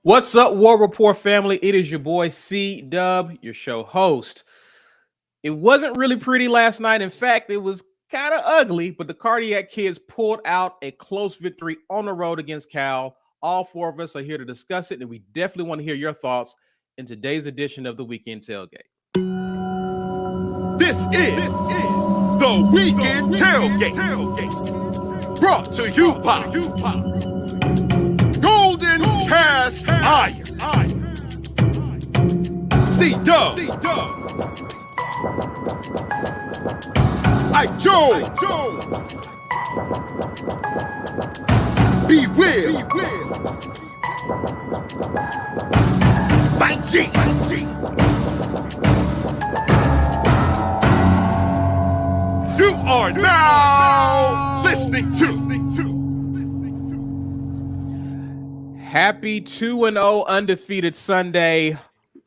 What's up, War Report family? It is your boy C Dub, your show host. It wasn't really pretty last night. In fact, it was kind of ugly, but the Cardiac Kids pulled out a close victory on the road against Cal. All four of us are here to discuss it, and we definitely want to hear your thoughts in today's edition of the Weekend Tailgate. This is the Weekend Tailgate, brought to you by Golden Cast Iron. C-Dub, I Joe, Be Will, by G. You are now listening to Happy 2-0 undefeated Sunday,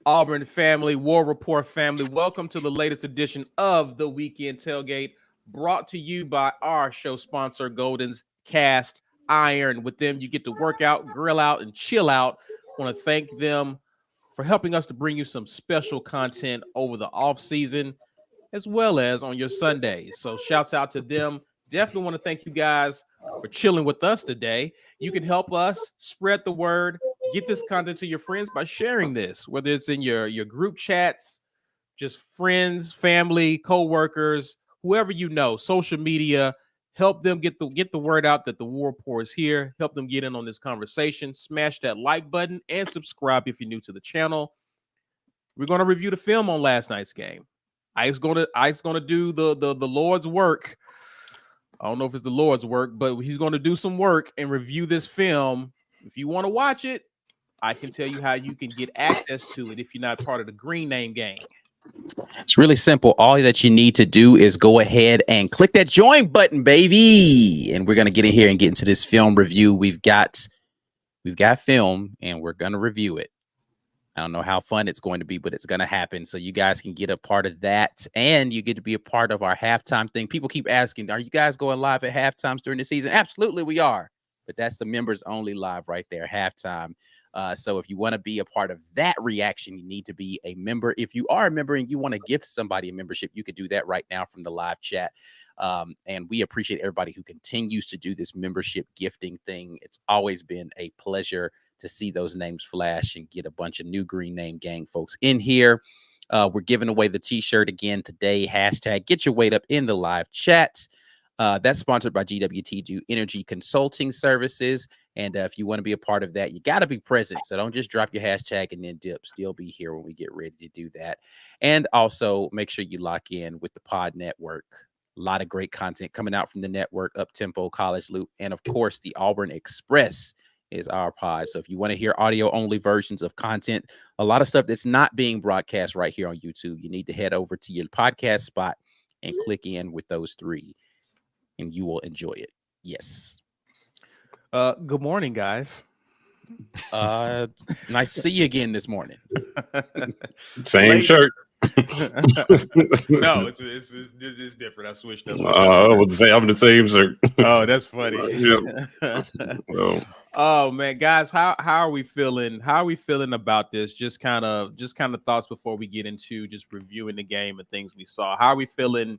Auburn family, War Report family. Welcome to the latest edition of the Weekend Tailgate, brought to you by our show sponsor, Golden's Cast Iron. With them, you get to work out, grill out, and chill out. I want to thank them for helping us to bring you some special content over the off season, as well as on your Sundays. So shouts out to them. Definitely want to thank you guys for chilling with us today. You can help us spread the word, get this content to your friends by sharing this, whether it's in your group chats, just friends, family, co-workers, whoever you know, social media. Help them get the word out that the War Report is here. Help them get in on this conversation. Smash that like button and subscribe if you're new to the channel. We're going to review the film on last night's game. Ike's gonna do the Lord's work. I don't know if it's the Lord's work, but he's going to do some work and review this film. If you want to watch it, I can tell you how you can get access to it if you're not part of the Green Name Gang. It's really simple. All that you need to do is go ahead and click that join button, baby. And we're going to get in here and get into this film review. We've got film and we're going to review it. I don't know how fun it's going to be, but it's going to happen. So you guys can get a part of that. And you get to be a part of our halftime thing. People keep asking, are you guys going live at halftimes during the season? Absolutely, we are. But that's the members only live right there, halftime. So if you want to be a part of that reaction, you need to be a member. If you are a member and you want to gift somebody a membership, you could do that right now from the live chat. And we appreciate everybody who continues to do this membership gifting thing. It's always been a pleasure to see those names flash and get a bunch of new Green Name Gang folks in here. We're giving away the t-shirt again today. Hashtag get your weight up in the live chat. That's sponsored by GWT Do Energy Consulting Services. And if you want to be a part of that, you got to be present. So don't just drop your hashtag and then dip. Still be here when we get ready to do that. And also make sure you lock in with the Pod Network. A lot of great content coming out from the network, Up-Tempo, College Loop, and of course, the Auburn Express is our pod. So if you want to hear audio only versions of content, a lot of stuff that's not being broadcast right here on YouTube, you need to head over to your podcast spot and click in with those three and you will enjoy it. Yes. Good morning, guys. Nice to see you again this morning. Same shirt. No, it's different. I switched up. I was say I'm the same shirt. Oh, that's funny. Yeah. Oh man, guys, how are we feeling? How are we feeling about this? Just kind of thoughts before we get into just reviewing the game and things we saw. How are we feeling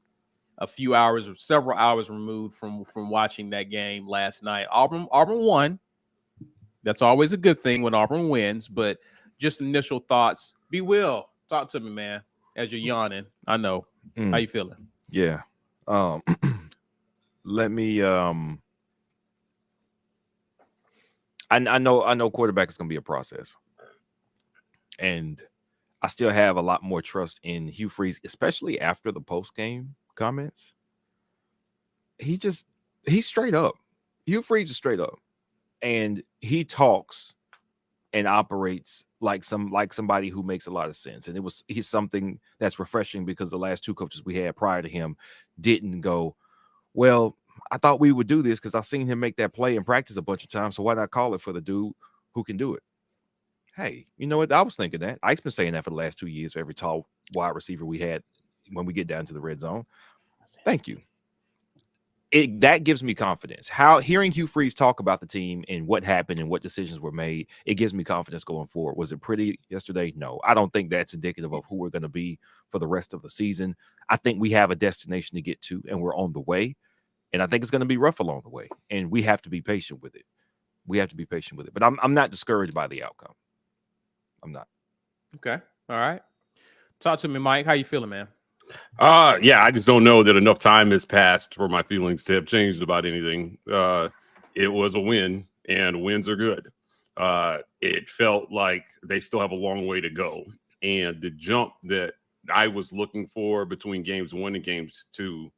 a few hours or several hours removed from watching that game last night? Auburn won. That's always a good thing when Auburn wins, but just initial thoughts. Be Will, talk to me, man, as you're yawning. I know. How you feeling? Yeah. Let me I know quarterback is going to be a process. And I still have a lot more trust in Hugh Freeze, especially after the post-game comments. He's straight up. Hugh Freeze is straight up. And he talks and operates like somebody who makes a lot of sense. And he's something that's refreshing because the last two coaches we had prior to him didn't go, well, I thought we would do this because I've seen him make that play in practice a bunch of times. So why not call it for the dude who can do it? Hey, you know what? I was thinking that. Ike's been saying that for the last 2 years for every tall wide receiver we had when we get down to the red zone. Thank you. that gives me confidence. How hearing Hugh Freeze talk about the team and what happened and what decisions were made, it gives me confidence going forward. Was it pretty yesterday? No, I don't think that's indicative of who we're going to be for the rest of the season. I think we have a destination to get to, and we're on the way. And I think it's going to be rough along the way, and we have to be patient with it. But I'm not discouraged by the outcome. I'm not. Okay. All right. Talk to me, Mike. How you feeling, man? Yeah, I just don't know that enough time has passed for my feelings to have changed about anything. It was a win, and wins are good. It felt like they still have a long way to go. And the jump that I was looking for between games 1 and games 2,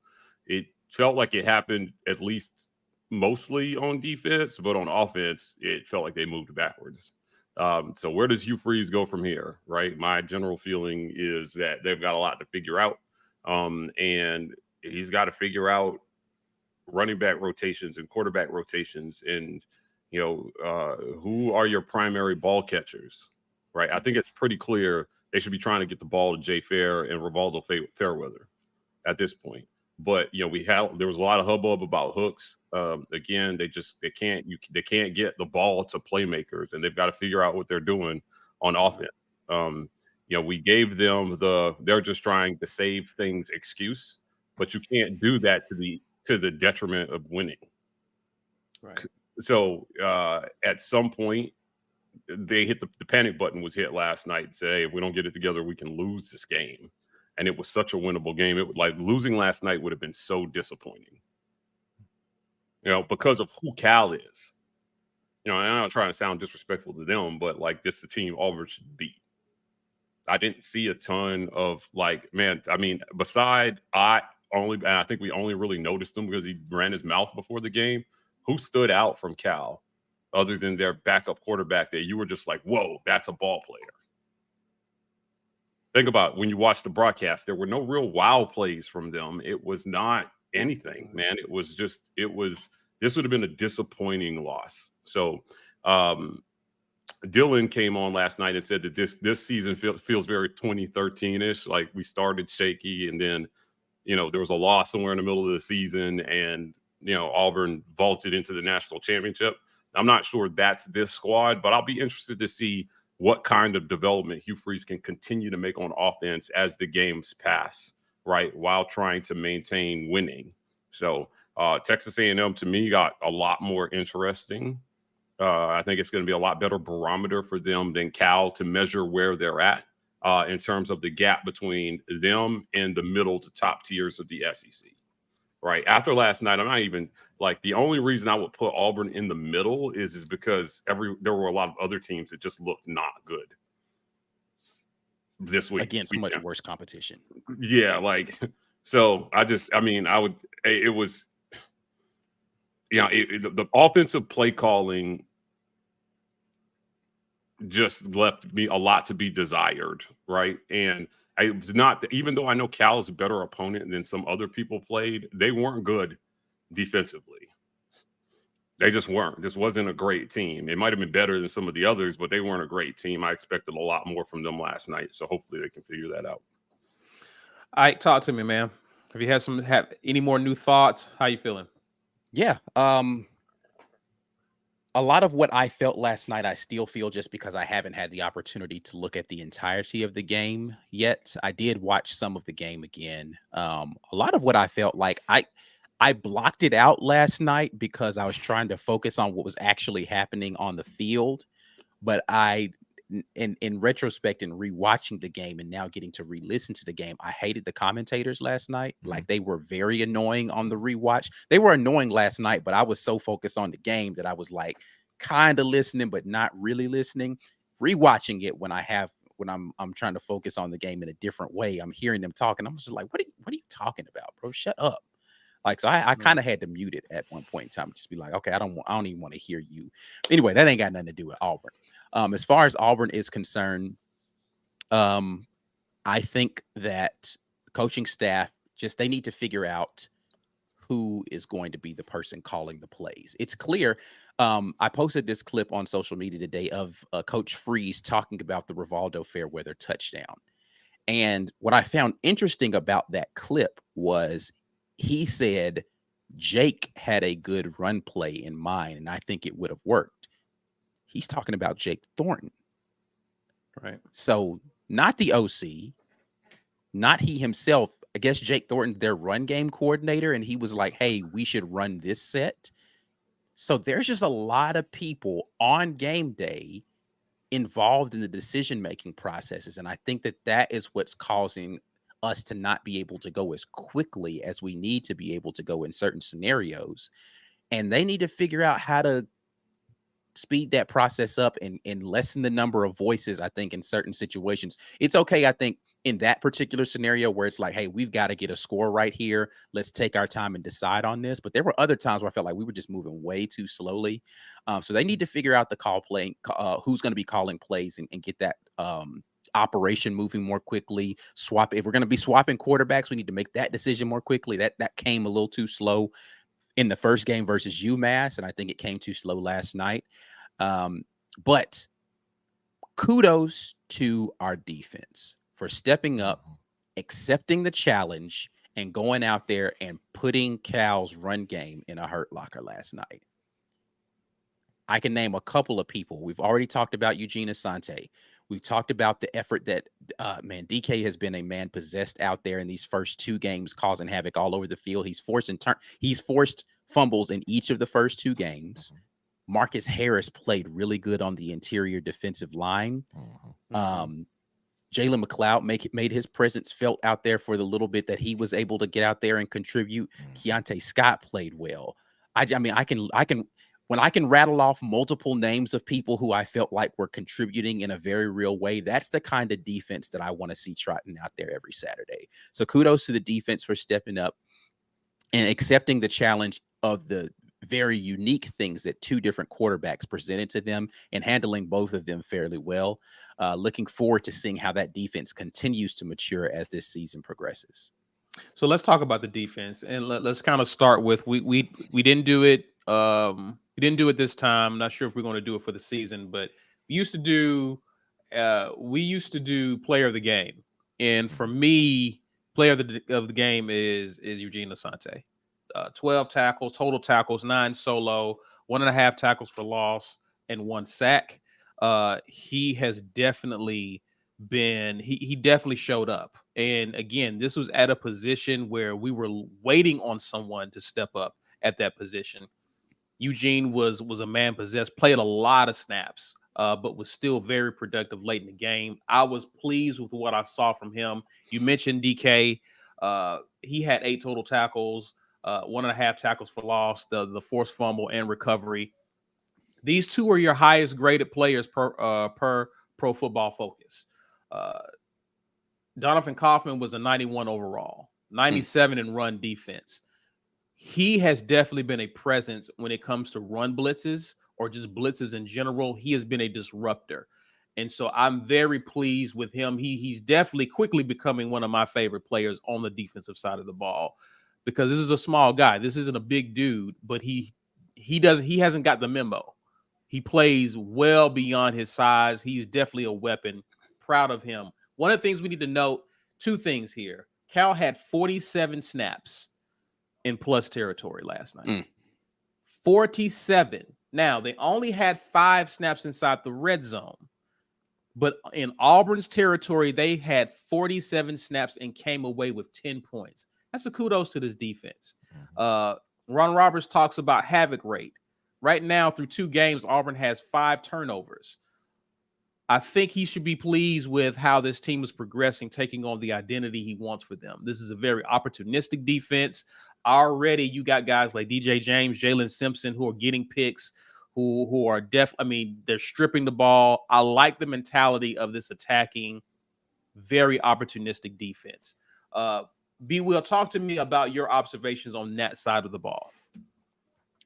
it felt like it happened at least mostly on defense, but on offense, it felt like they moved backwards. So where does Hugh Freeze go from here, right? My general feeling is that they've got a lot to figure out. And he's got to figure out running back rotations and quarterback rotations and, who are your primary ball catchers, right? I think it's pretty clear they should be trying to get the ball to Jay Fair and Rivaldo Fairweather at this point. But there was a lot of hubbub about hooks. Again, they can't get the ball to playmakers, and they've got to figure out what they're doing on offense. We gave them they're just trying to save things excuse, but you can't do that to the detriment of winning. Right. So at some point, they hit the panic button was hit last night and say, hey, if we don't get it together, we can lose this game. And it was such a winnable game. It would losing last night would have been so disappointing. Because of who Cal is. And I'm not trying to sound disrespectful to them, but this is the team Auburn should beat. I didn't see a ton of beside I think we only really noticed him because he ran his mouth before the game. Who stood out from Cal other than their backup quarterback that you were just like, whoa, that's a ball player? Think about when you watch the broadcast, there were no real wow plays from them. It was not anything, man. This would have been a disappointing loss. So Dylan came on last night and said that this season feels very 2013-ish. Like we started shaky and then, there was a loss somewhere in the middle of the season and, Auburn vaulted into the national championship. I'm not sure that's this squad, but I'll be interested to see what kind of development Hugh Freeze can continue to make on offense as the games pass, right, while trying to maintain winning. So Texas A&M, to me, got a lot more interesting. I think it's going to be a lot better barometer for them than Cal to measure where they're at in terms of the gap between them and the middle to top tiers of the SEC, right? After last night, I'm not even the only reason I would put Auburn in the middle is because there were a lot of other teams that just looked not good this week against much worse competition. Yeah, so it was the offensive play calling just left me a lot to be desired, right? And it was not, even though I know Cal is a better opponent than some other people played, they weren't good defensively. They just weren't. This wasn't a great team. It might have been better than some of the others, but they weren't a great team. I expected a lot more from them last night, so hopefully they can figure that out. All right, talk to me, man. Have you had any more new thoughts? How you feeling? Yeah. A lot of what I felt last night, I still feel just because I haven't had the opportunity to look at the entirety of the game yet. I did watch some of the game again. A lot of what I felt like I blocked it out last night because I was trying to focus on what was actually happening on the field. But in retrospect and rewatching the game and now getting to re-listen to the game, I hated the commentators last night. Like they were very annoying on the rewatch. They were annoying last night, but I was so focused on the game that I was kind of listening, but not really listening. Rewatching it when I'm trying to focus on the game in a different way, I'm hearing them talking. I'm just like, what are you talking about, bro? Shut up. So I kind of had to mute it at one point in time, just be like, okay, I don't even want to hear you. Anyway, that ain't got nothing to do with Auburn. As far as Auburn is concerned, I think that coaching staff they need to figure out who is going to be the person calling the plays. It's clear. I posted this clip on social media today of Coach Freeze talking about the Rivaldo Fairweather touchdown. And what I found interesting about that clip was he said Jake had a good run play in mind, and I think it would have worked. He's talking about Jake Thornton. Right. So not the OC, not he himself. I guess Jake Thornton, their run game coordinator, and he was like, hey, we should run this set. So there's just a lot of people on game day involved in the decision-making processes. And I think that is what's causing us to not be able to go as quickly as we need to be able to go in certain scenarios. And they need to figure out how to speed that process up and lessen the number of voices. I think in certain situations, it's okay. I think in that particular scenario where it's like, hey, we've got to get a score right here. Let's take our time and decide on this. But there were other times where I felt like we were just moving way too slowly. So they need to figure out the call play, who's going to be calling plays and get that operation moving more quickly. Swap. If we're going to be swapping quarterbacks, we need to make that decision more quickly. That came a little too slow in the first game versus UMass, and I think it came too slow last night. But kudos to our defense for stepping up, accepting the challenge, and going out there and putting Cal's run game in a hurt locker last night. I can name a couple of people. We've already talked about Eugene Asante. We've talked about the effort that, DK has been a man possessed out there in these first two games, causing havoc all over the field. He's forced fumbles in each of the first two games. Marcus Harris played really good on the interior defensive line. Jalen McLeod made his presence felt out there for the little bit that he was able to get out there and contribute. Keontae Scott played well. I can when I can rattle off multiple names of people who I felt like were contributing in a very real way, that's the kind of defense that I want to see trotting out there every Saturday. So kudos to the defense for stepping up and accepting the challenge of the very unique things that two different quarterbacks presented to them and handling both of them fairly well. Looking forward to seeing how that defense continues to mature as this season progresses. So let's talk about the defense, and let's kind of start with we didn't do it. We didn't do it this time. I'm not sure if we're going to do it for the season, but we used to do player of the game, and for me, player of the game is Eugene Asante. 12 tackles, total tackles, 9 solo, 1.5 tackles for loss, and 1 sack. He has definitely been, he definitely showed up. And again, this was at a position where we were waiting on someone to step up at that position. Eugene was a man possessed, played a lot of snaps, but was still very productive late in the game. I was pleased with what I saw from him. You mentioned DK. He had 8 total tackles, 1.5 tackles for loss, the forced fumble and recovery. These two are your highest graded players per Pro Football Focus. Donovan Kaufman was a 91 overall, 97 in run defense. He has definitely been a presence when it comes to run blitzes or just blitzes in general. He has been a disruptor. And so I'm very pleased with him. He's definitely quickly becoming one of my favorite players on the defensive side of the ball, because this is a small guy. This isn't a big dude, but he hasn't got the memo. He plays well beyond his size. He's definitely a weapon. Proud of him. One of the things we need to note, 2 things here. Cal had 47 snaps in plus territory last night. 47. Now, they only had 5 snaps inside the red zone, but in Auburn's territory, they had 47 snaps and came away with 10 points. That's a kudos to this defense. Ron Roberts talks about havoc rate. Right now, through 2 games, Auburn has 5 turnovers. I think he should be pleased with how this team is progressing, taking on the identity he wants for them. This is a very opportunistic defense. Already, you got guys like DJ James, Jalen Simpson, who are getting picks, who are they're stripping the ball. I like the mentality of this attacking, very opportunistic defense. B. Will, talk to me about your observations on that side of the ball.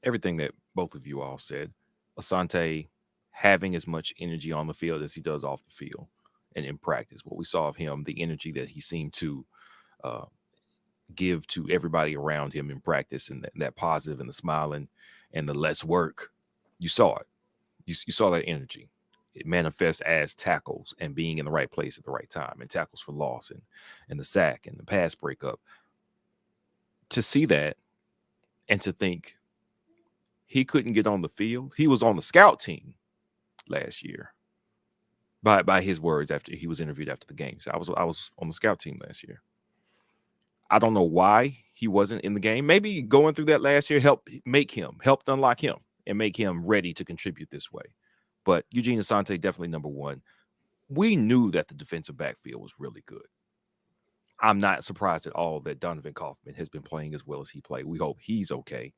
Everything that both of you all said. Asante having as much energy on the field as he does off the field and in practice. What we saw of him, the energy that he seemed to give to everybody around him in practice, and that positive and the smiling and the let's work, you saw it. You saw that energy. It manifests as tackles and being in the right place at the right time, and tackles for loss and the sack and the pass breakup. To see that And to think he couldn't get on the field. He was on the scout team last year. By his words, after he was interviewed after the game. So I was on the scout team last year. I don't know why he wasn't in the game. Maybe going through that last year helped unlock him and make him ready to contribute this way. But Eugene Asante, definitely number one. We knew that the defensive backfield was really good. I'm not surprised at all that Donovan Kaufman has been playing as well as he played. We hope he's okay.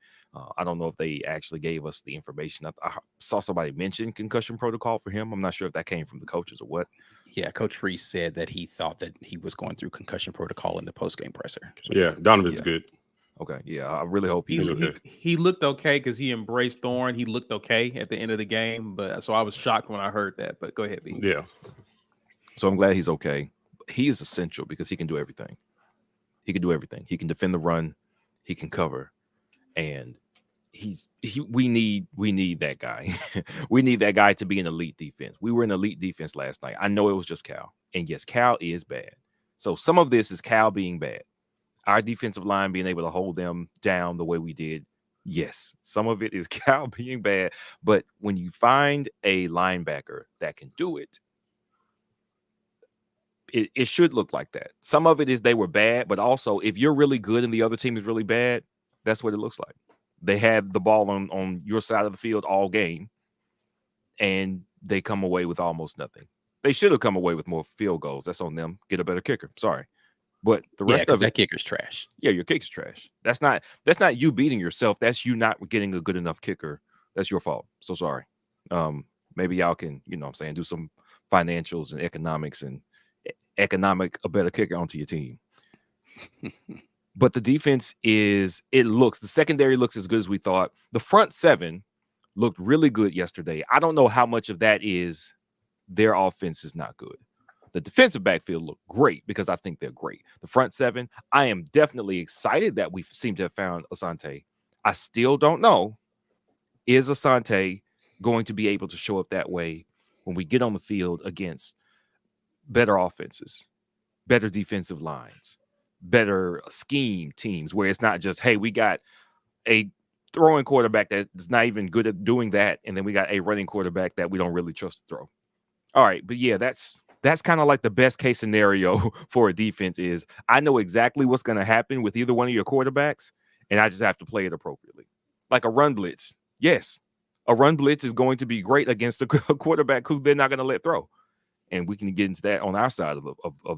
I don't know if they actually gave us the information. I saw somebody mention concussion protocol for him. I'm not sure if that came from the coaches or what. Yeah, Coach Reese said that he thought that he was going through concussion protocol in the postgame presser. So, yeah, Donovan's good. Okay, yeah, I really hope he looked okay because he embraced Thorne. He looked okay at the end of the game, but so I was shocked when I heard that. But go ahead, B. Yeah. So I'm glad he's okay. He is essential because he can do everything. He can do everything. He can defend the run. He can cover, and we need that guy. We need that guy to be an elite defense. We were an elite defense last night. I know it was just Cal, and yes, Cal is bad. So some of this is Cal being bad. Our defensive line being able to hold them down the way we did. Yes, some of it is Cal being bad. But when you find a linebacker that can do it, it should look like that. Some of it is they were bad, but also if you're really good and the other team is really bad, that's what it looks like. They have the ball on your side of the field all game, and they come away with almost nothing. They should have come away with more field goals. That's on them. Get a better kicker. Sorry. But the rest of it, that kicker's trash. Yeah, your kicker's trash. That's not you beating yourself. That's you not getting a good enough kicker. That's your fault. So sorry. Maybe y'all can, do some financials and economics and a better kicker onto your team. But the defense the secondary looks as good as we thought. The front seven looked really good yesterday. I don't know how much of that is their offense is not good. The defensive backfield looked great because I think they're great. The front seven, I am definitely excited that we seem to have found Asante. I still don't know, is Asante going to be able to show up that way when we get on the field against better offenses, better defensive lines, better scheme teams, where it's not just, hey, we got a throwing quarterback that's not even good at doing that, and then we got a running quarterback that we don't really trust to throw. All right, but yeah, that's kind of like the best case scenario for a defense is I know exactly what's going to happen with either one of your quarterbacks, and I just have to play it appropriately. Like a run blitz. Yes, a run blitz is going to be great against a quarterback who they're not going to let throw. And we can get into that on our side of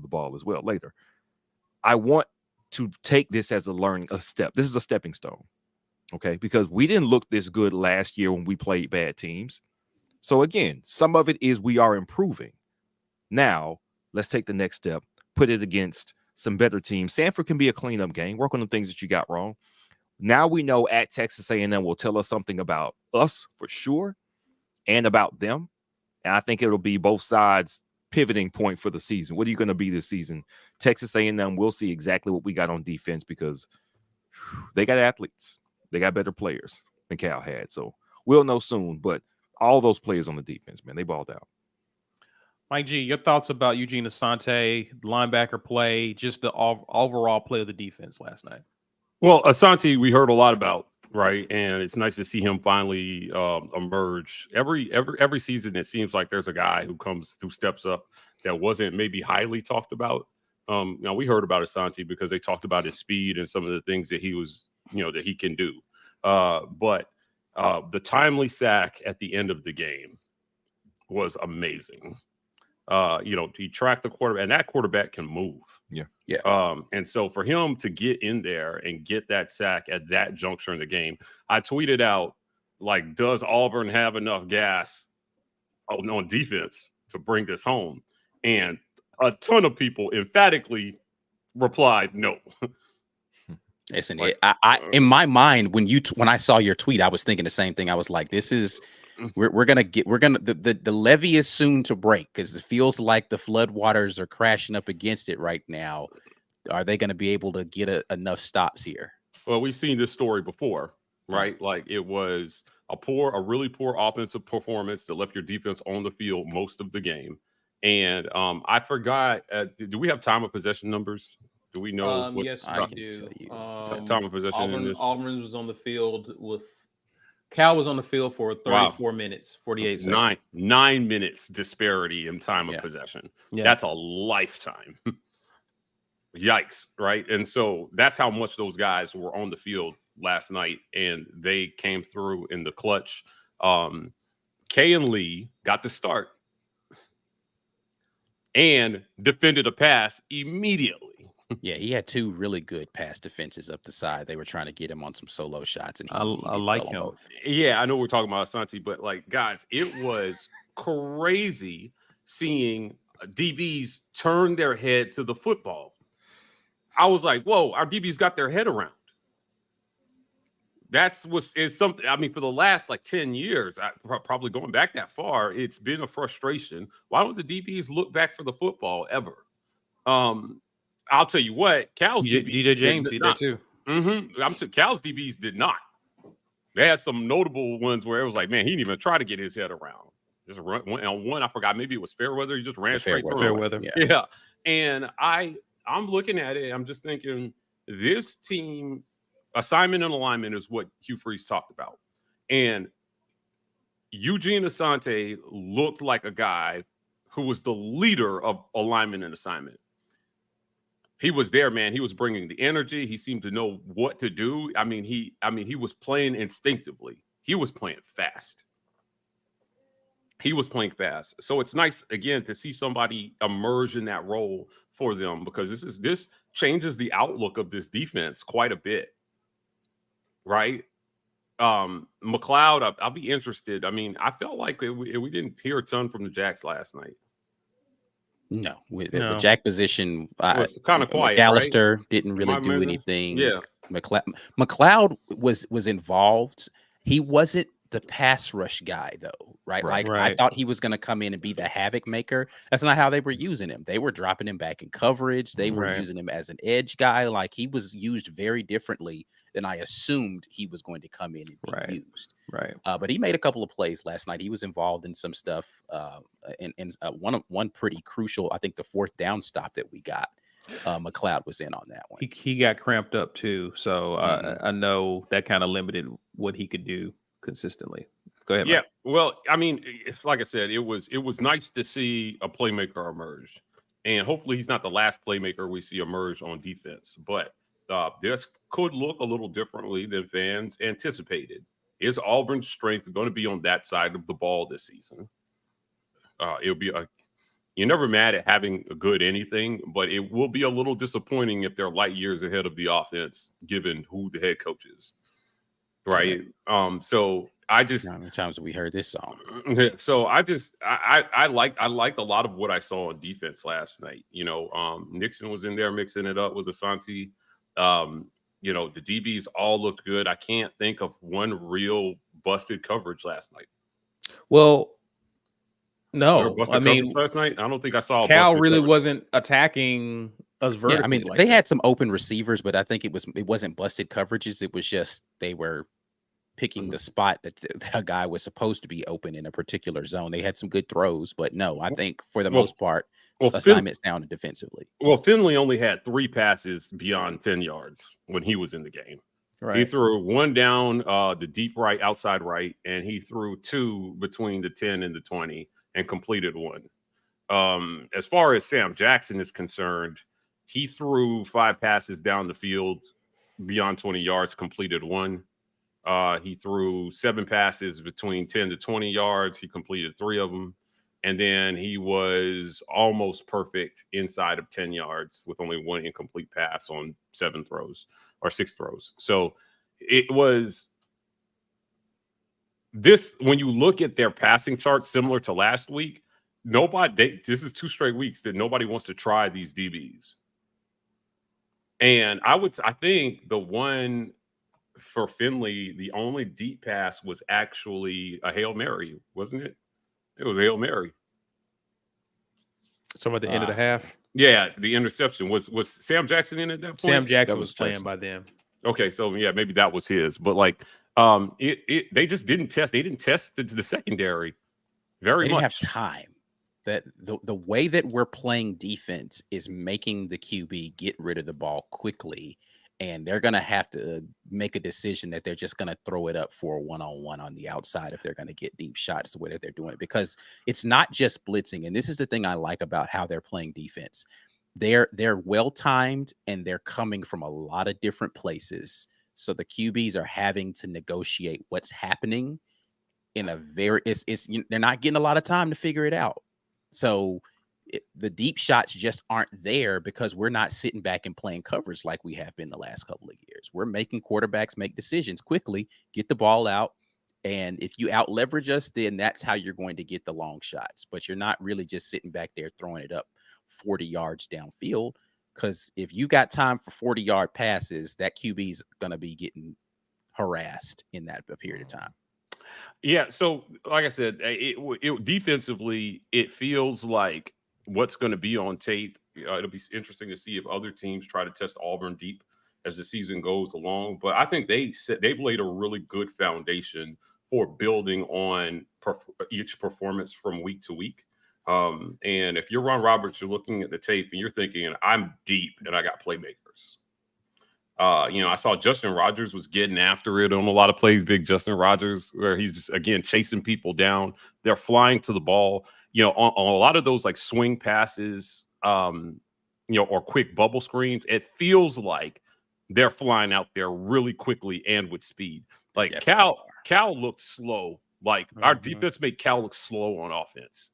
the ball as well later. I want to take this as a step. This is a stepping stone, okay? Because we didn't look this good last year when we played bad teams. So again, some of it is we are improving. Now, let's take the next step, put it against some better teams. Sanford can be a cleanup game. Work on the things that you got wrong. Now we know at Texas A&M will tell us something about us for sure and about them. And I think it'll be both sides pivoting point for the season. What are you going to be this season? Texas A&M will see exactly what we got on defense because they got athletes. They got better players than Cal had. So we'll know soon. But all those players on the defense, man, they balled out. Mike G, your thoughts about Eugene Asante, linebacker play, just the overall play of the defense last night? Well, Asante, we heard a lot about, right? And it's nice to see him finally emerge. Every season, it seems like there's a guy who steps up that wasn't maybe highly talked about. Now we heard about Asante because they talked about his speed and some of the things that he was, that he can do. But the timely sack at the end of the game was amazing. He tracked the quarterback, and that quarterback can move. Yeah. And so for him to get in there and get that sack at that juncture in the game, I tweeted out, like, does Auburn have enough gas on defense to bring this home? And a ton of people emphatically replied, no. Listen, I in my mind, when I saw your tweet, I was thinking the same thing. I was like, this is the levee is soon to break because it feels like the floodwaters are crashing up against it right now. Are they going to be able to get enough stops here? Well, we've seen this story before, right? Like it was a really poor offensive performance that left your defense on the field most of the game. And I forgot, do we have time of possession numbers? Do we know what Yes, I we can do. tell you. time of possession in this? Auburn was on the field with Cal was on the field for 34 minutes, 48 seconds. 9 minutes disparity in time of possession. Yeah. That's a lifetime. Yikes, right? And so that's how much those guys were on the field last night, and they came through in the clutch. Kay and Lee got the start and defended a pass immediately. Yeah, he had 2 really good pass defenses up the side. They were trying to get him on some solo shots, and I like him. both. Yeah, I know we're talking about Asante, but like, guys, it was crazy seeing DBs turn their head to the football. I was like, whoa, our DBs got their head around. That's is something. I mean, for the last like 10 years, probably going back that far, it's been a frustration. Why don't the DBs look back for the football ever? I'll tell you what, Cal's DJ James did that too. Cal's DBs did not. They had some notable ones where it was like, man, he didn't even try to get his head around. Just went on one. I forgot. Maybe it was Fairweather. He just ran straight through. Fairweather. Yeah. And I'm looking at it. I'm just thinking, this team assignment and alignment is what Hugh Freeze talked about. And Eugene Asante looked like a guy who was the leader of alignment and assignment. He was there, man. He was bringing the energy. He seemed to know what to do. I mean, he was playing instinctively. He was playing fast. So it's nice, again, to see somebody emerge in that role for them, because this changes the outlook of this defense quite a bit. Right? McLeod, I'll be interested. I mean, I felt like we didn't hear a ton from the Jacks last night. No, the Jack position was kind of quiet. McAllister right? didn't really do anything. Yeah, McLeod was involved. He wasn't the pass rush guy though, right? I thought he was going to come in and be the havoc maker. That's not how they were using him. They were dropping him back in coverage. They were using him as an edge guy. Like, he was used very differently than I assumed he was going to come in and be used. Right. But he made a couple of plays last night. He was involved in some stuff. And one pretty crucial, I think, the 4th down stop that we got. McLeod was in on that one. He got cramped up too, so I know that kind of limited what he could do consistently. Go ahead. Yeah. Mike. Well, I mean, it's like I said, it was nice to see a playmaker emerge, and hopefully he's not the last playmaker we see emerge on defense. But this could look a little differently than fans anticipated. Is Auburn's strength going to be on that side of the ball this season? It'll be you're never mad at having a good anything, but it will be a little disappointing if they're light years ahead of the offense, given who the head coach is. Right. So I just, how many times have we heard this song? So I liked a lot of what I saw on defense last night. Nixon was in there mixing it up with Asante. The DBs all looked good. I can't think of one real busted coverage last night. Well, no, I mean, last night I don't think I saw. Cal really wasn't attacking us vertically. Yeah, I mean, they had some open receivers, but I think it wasn't busted coverages. It was just they were picking the spot that the guy was supposed to be open in a particular zone. They had some good throws, but no, I think for the most part, assignments sounded defensively. Well, Finley only had 3 passes beyond 10 yards when he was in the game. Right. He threw one down the deep right, outside right, and he threw 2 between the 10 and the 20 and completed 1. As far as Sam Jackson is concerned, he threw 5 passes down the field beyond 20 yards, completed 1. He threw 7 passes between 10 to 20 yards. He completed 3 of them. And then he was almost perfect inside of 10 yards with only 1 incomplete pass on 7 throws or 6 throws. So it was this, when you look at their passing chart, similar to last week, this is 2 straight weeks that nobody wants to try these DBs. And I think the one for Finley, the only deep pass was actually a Hail Mary, wasn't it? It was a Hail Mary. So at the end of the half? Yeah, the interception. Was Sam Jackson in at that point? Sam Jackson was playing by them. Okay, so yeah, maybe that was his. But like they just didn't test. They didn't test the secondary very much. They didn't have time. that the way that we're playing defense is making the QB get rid of the ball quickly, and they're going to have to make a decision that they're just going to throw it up for a one-on-one on the outside if they're going to get deep shots the way that they're doing it, because it's not just blitzing. And this is the thing I like about how they're playing defense. They're well timed, and they're coming from a lot of different places. So the QBs are having to negotiate what's happening in a very they're not getting a lot of time to figure it out. So the deep shots just aren't there because we're not sitting back and playing coverage like we have been the last couple of years. We're making quarterbacks make decisions quickly, get the ball out. And if you out leverage us, then that's how you're going to get the long shots. But you're not really just sitting back there throwing it up 40 yards downfield. Because if you got time for 40-yard passes, that QB is going to be getting harassed in that period of time. Yeah, so like I said, defensively, it feels like what's going to be on tape. It'll be interesting to see if other teams try to test Auburn deep as the season goes along. But I think they've laid a really good foundation for building on each performance from week to week. And if you're Ron Roberts, you're looking at the tape and you're thinking, I'm deep and I got playmakers. I saw Justin Rogers was getting after it on a lot of plays, big Justin Rogers, where he's just, again, chasing people down. They're flying to the ball, on a lot of those like swing passes, or quick bubble screens. It feels like they're flying out there really quickly and with speed. Like Cal looked slow. Like our defense made Cal look slow on offense.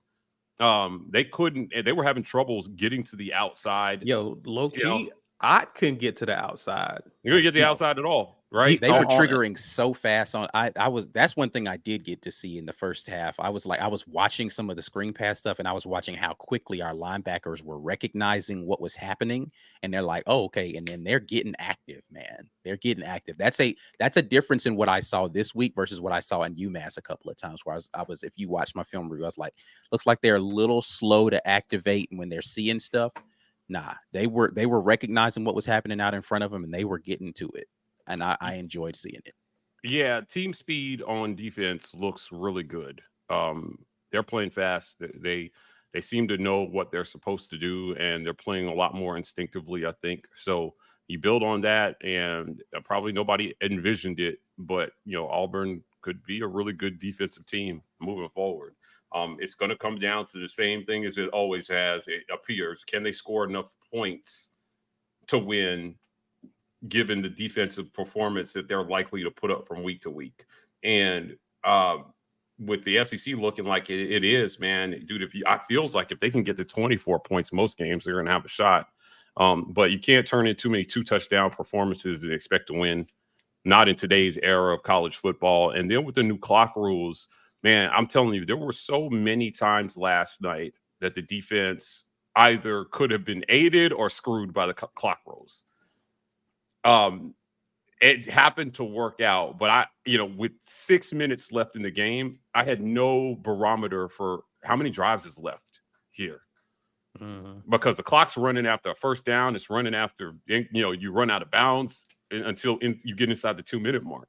They were having troubles getting to the outside. Low key, I couldn't get to the outside. You couldn't get the outside at all, right? They were triggering so fast on. That's one thing I did get to see in the first half. I was watching some of the screen pass stuff, and I was watching how quickly our linebackers were recognizing what was happening, and they're like, "Oh, okay," and then they're getting active, man. They're getting active. That's a difference in what I saw this week versus what I saw in UMass a couple of times. Where I was, if you watch my film review, I was like, looks like they're a little slow to activate when they're seeing stuff. Nah, they were recognizing what was happening out in front of them, and they were getting to it. And I enjoyed seeing it. Yeah, team speed on defense looks really good. They're playing fast. They seem to know what they're supposed to do, and they're playing a lot more instinctively, I think. So you build on that, and probably nobody envisioned it, but Auburn could be a really good defensive team moving forward. It's going to come down to the same thing as it always has, it appears. Can they score enough points to win, given the defensive performance that they're likely to put up from week to week? And with the SEC looking like it is, man, dude, it feels like if they can get to 24 points most games, they're going to have a shot. But you can't turn in too many 2-touchdown performances and expect to win, not in today's era of college football. And then with the new clock rules, man, I'm telling you, there were so many times last night that the defense either could have been aided or screwed by the clock rules. It happened to work out, but with 6 minutes left in the game, I had no barometer for how many drives is left here. Because the clock's running after a first down. It's running after, you run out of bounds until you get inside the 2-minute mark.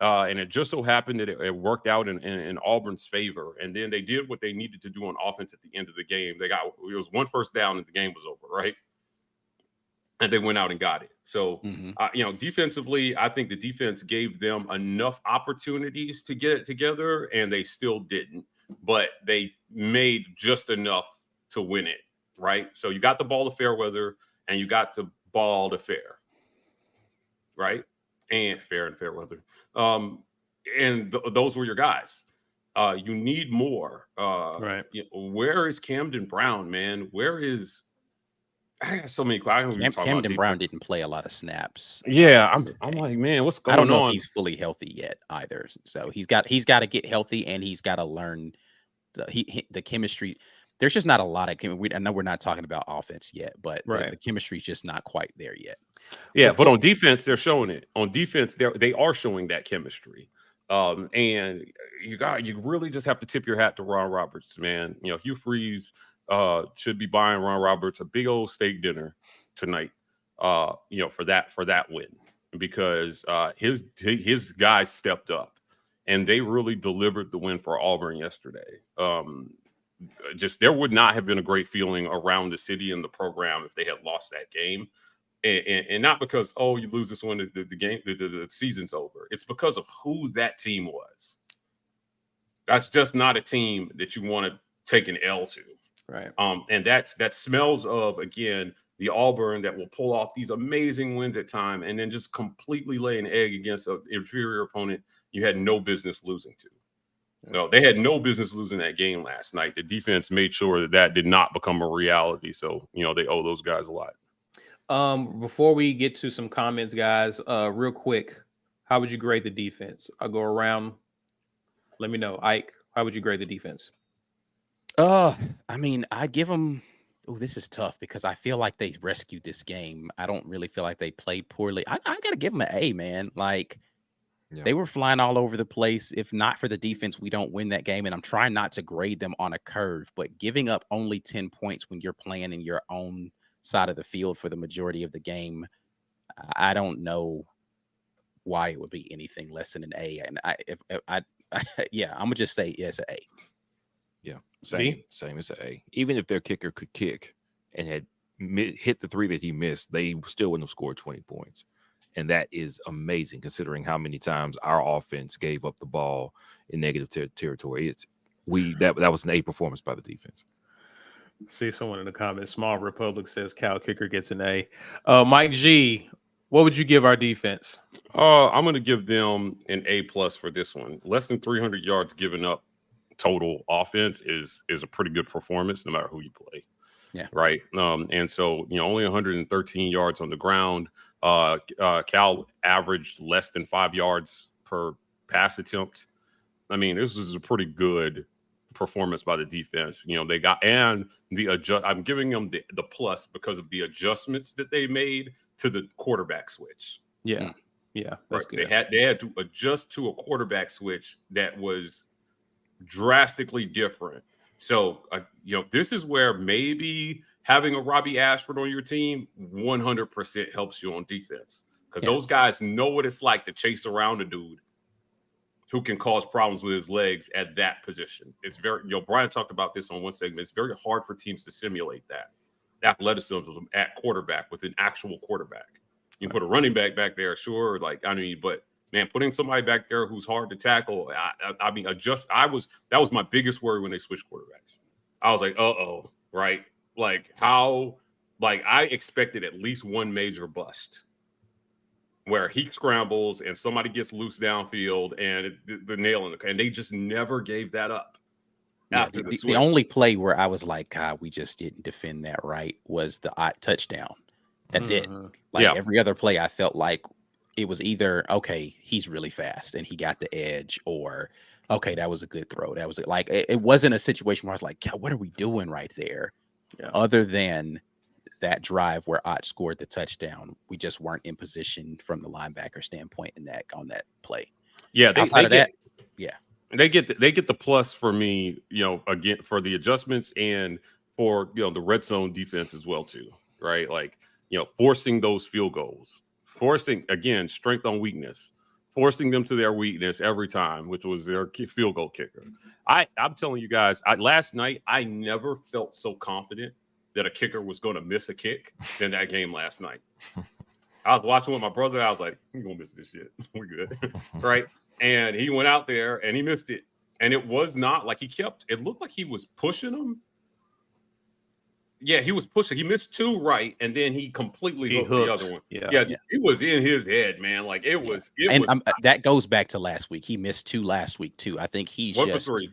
And it just so happened that it worked out in Auburn's favor. And then they did what they needed to do on offense at the end of the game. It was one first down and the game was over, right? And they went out and got it. So, defensively, I think the defense gave them enough opportunities to get it together, and they still didn't. But they made just enough to win it, right? So you got the ball to Fairweather, and you got the ball to Fair, right? And Fairweather. Those were your guys. You need more. Right. Where is Camden Brown, man? Where is so many questions? Camden Brown didn't play a lot of snaps. Yeah, I'm like, man, what's going on? I don't know if he's fully healthy yet either. So he's got to get healthy, and he's got to learn the chemistry. There's just not a lot of chemistry. I know we're not talking about offense yet, but the chemistry is just not quite there yet. Yeah, but on defense, they're showing it. On defense, they are showing that chemistry. And you really just have to tip your hat to Ron Roberts, man. Hugh Freeze should be buying Ron Roberts a big old steak dinner tonight. For that win, because his guys stepped up and they really delivered the win for Auburn yesterday. just there would not have been a great feeling around the city and the program if they had lost that game. And not because, oh, you lose this one, the season's over. It's because of who that team was. That's just not a team that you want to take an L to. Right. And that smells of, again, the Auburn that will pull off these amazing wins at time and then just completely lay an egg against an inferior opponent you had no business losing to. No, they had no business losing that game last night. The defense made sure that did not become a reality. So, they owe those guys a lot. Before we get to some comments, guys, real quick, how would you grade the defense? I'll go around. Let me know. Ike, how would you grade the defense? I mean, I give them. Oh, this is tough because I feel like they rescued this game. I don't really feel like they played poorly. I got to give them an A, man. Like, they were flying all over the place. If not for the defense, we don't win that game. And I'm trying not to grade them on a curve, but giving up only 10 points when you're playing in your own side of the field for the majority of the game, I don't know why it would be anything less than an A. And I'm gonna just say yes, an A. Yeah, same as an A. Even if their kicker could kick and had hit the 3 that he missed, they still wouldn't have scored 20 points. And that is amazing considering how many times our offense gave up the ball in negative territory. That was an A performance by the defense. See someone in the comments. Small Republic says Cal kicker gets an A. Mike G, what would you give our defense? I'm going to give them an A+ for this one. Less than 300 yards given up total offense is a pretty good performance, no matter who you play. Yeah. Right. And so, only 113 yards on the ground. Cal averaged less than 5 yards per pass attempt. I mean, this is a pretty good performance by the defense. They got, and I'm giving them the plus because of the adjustments that they made to the quarterback switch. Yeah. Yeah. That's right. good. They had to adjust to a quarterback switch that was drastically different. So, this is where maybe having a Robbie Ashford on your team 100% helps you on defense because those guys know what it's like to chase around a dude who can cause problems with his legs at that position. It's very, Brian talked about this on one segment. It's very hard for teams to simulate that athleticism at quarterback with an actual quarterback. You can put a running back there, sure. But man, putting somebody back there who's hard to tackle. That was my biggest worry when they switched quarterbacks. I was like, right? I expected at least one major bust where he scrambles and somebody gets loose downfield and the nail in and they just never gave that up. After the only play where I was like, God, we just didn't defend that right was the touchdown. That's it. Every other play, I felt like it was either, okay, he's really fast and he got the edge, or okay, that was a good throw. That was like, it wasn't a situation where I was like, God, what are we doing right there? Yeah. Other than that drive where Ott scored the touchdown, we just weren't in position from the linebacker standpoint on that play. Yeah, they get the plus for me, again for the adjustments and for the red zone defense as well too, right? Forcing those field goals, forcing again strength on weakness, forcing them to their weakness every time, which was their field goal kicker. I'm telling you guys, last night I never felt so confident that a kicker was going to miss a kick than that game last night. I was watching with my brother. I was like, "He's gonna miss this shit. We're good, right?" And he went out there and he missed it. And it was not like it looked like he was pushing him. Yeah, he was pushing. He missed 2 right, and then he completely hooked the other one. Yeah, it was in his head, man. That goes back to last week. He missed 2 last week too. I think he's just 3.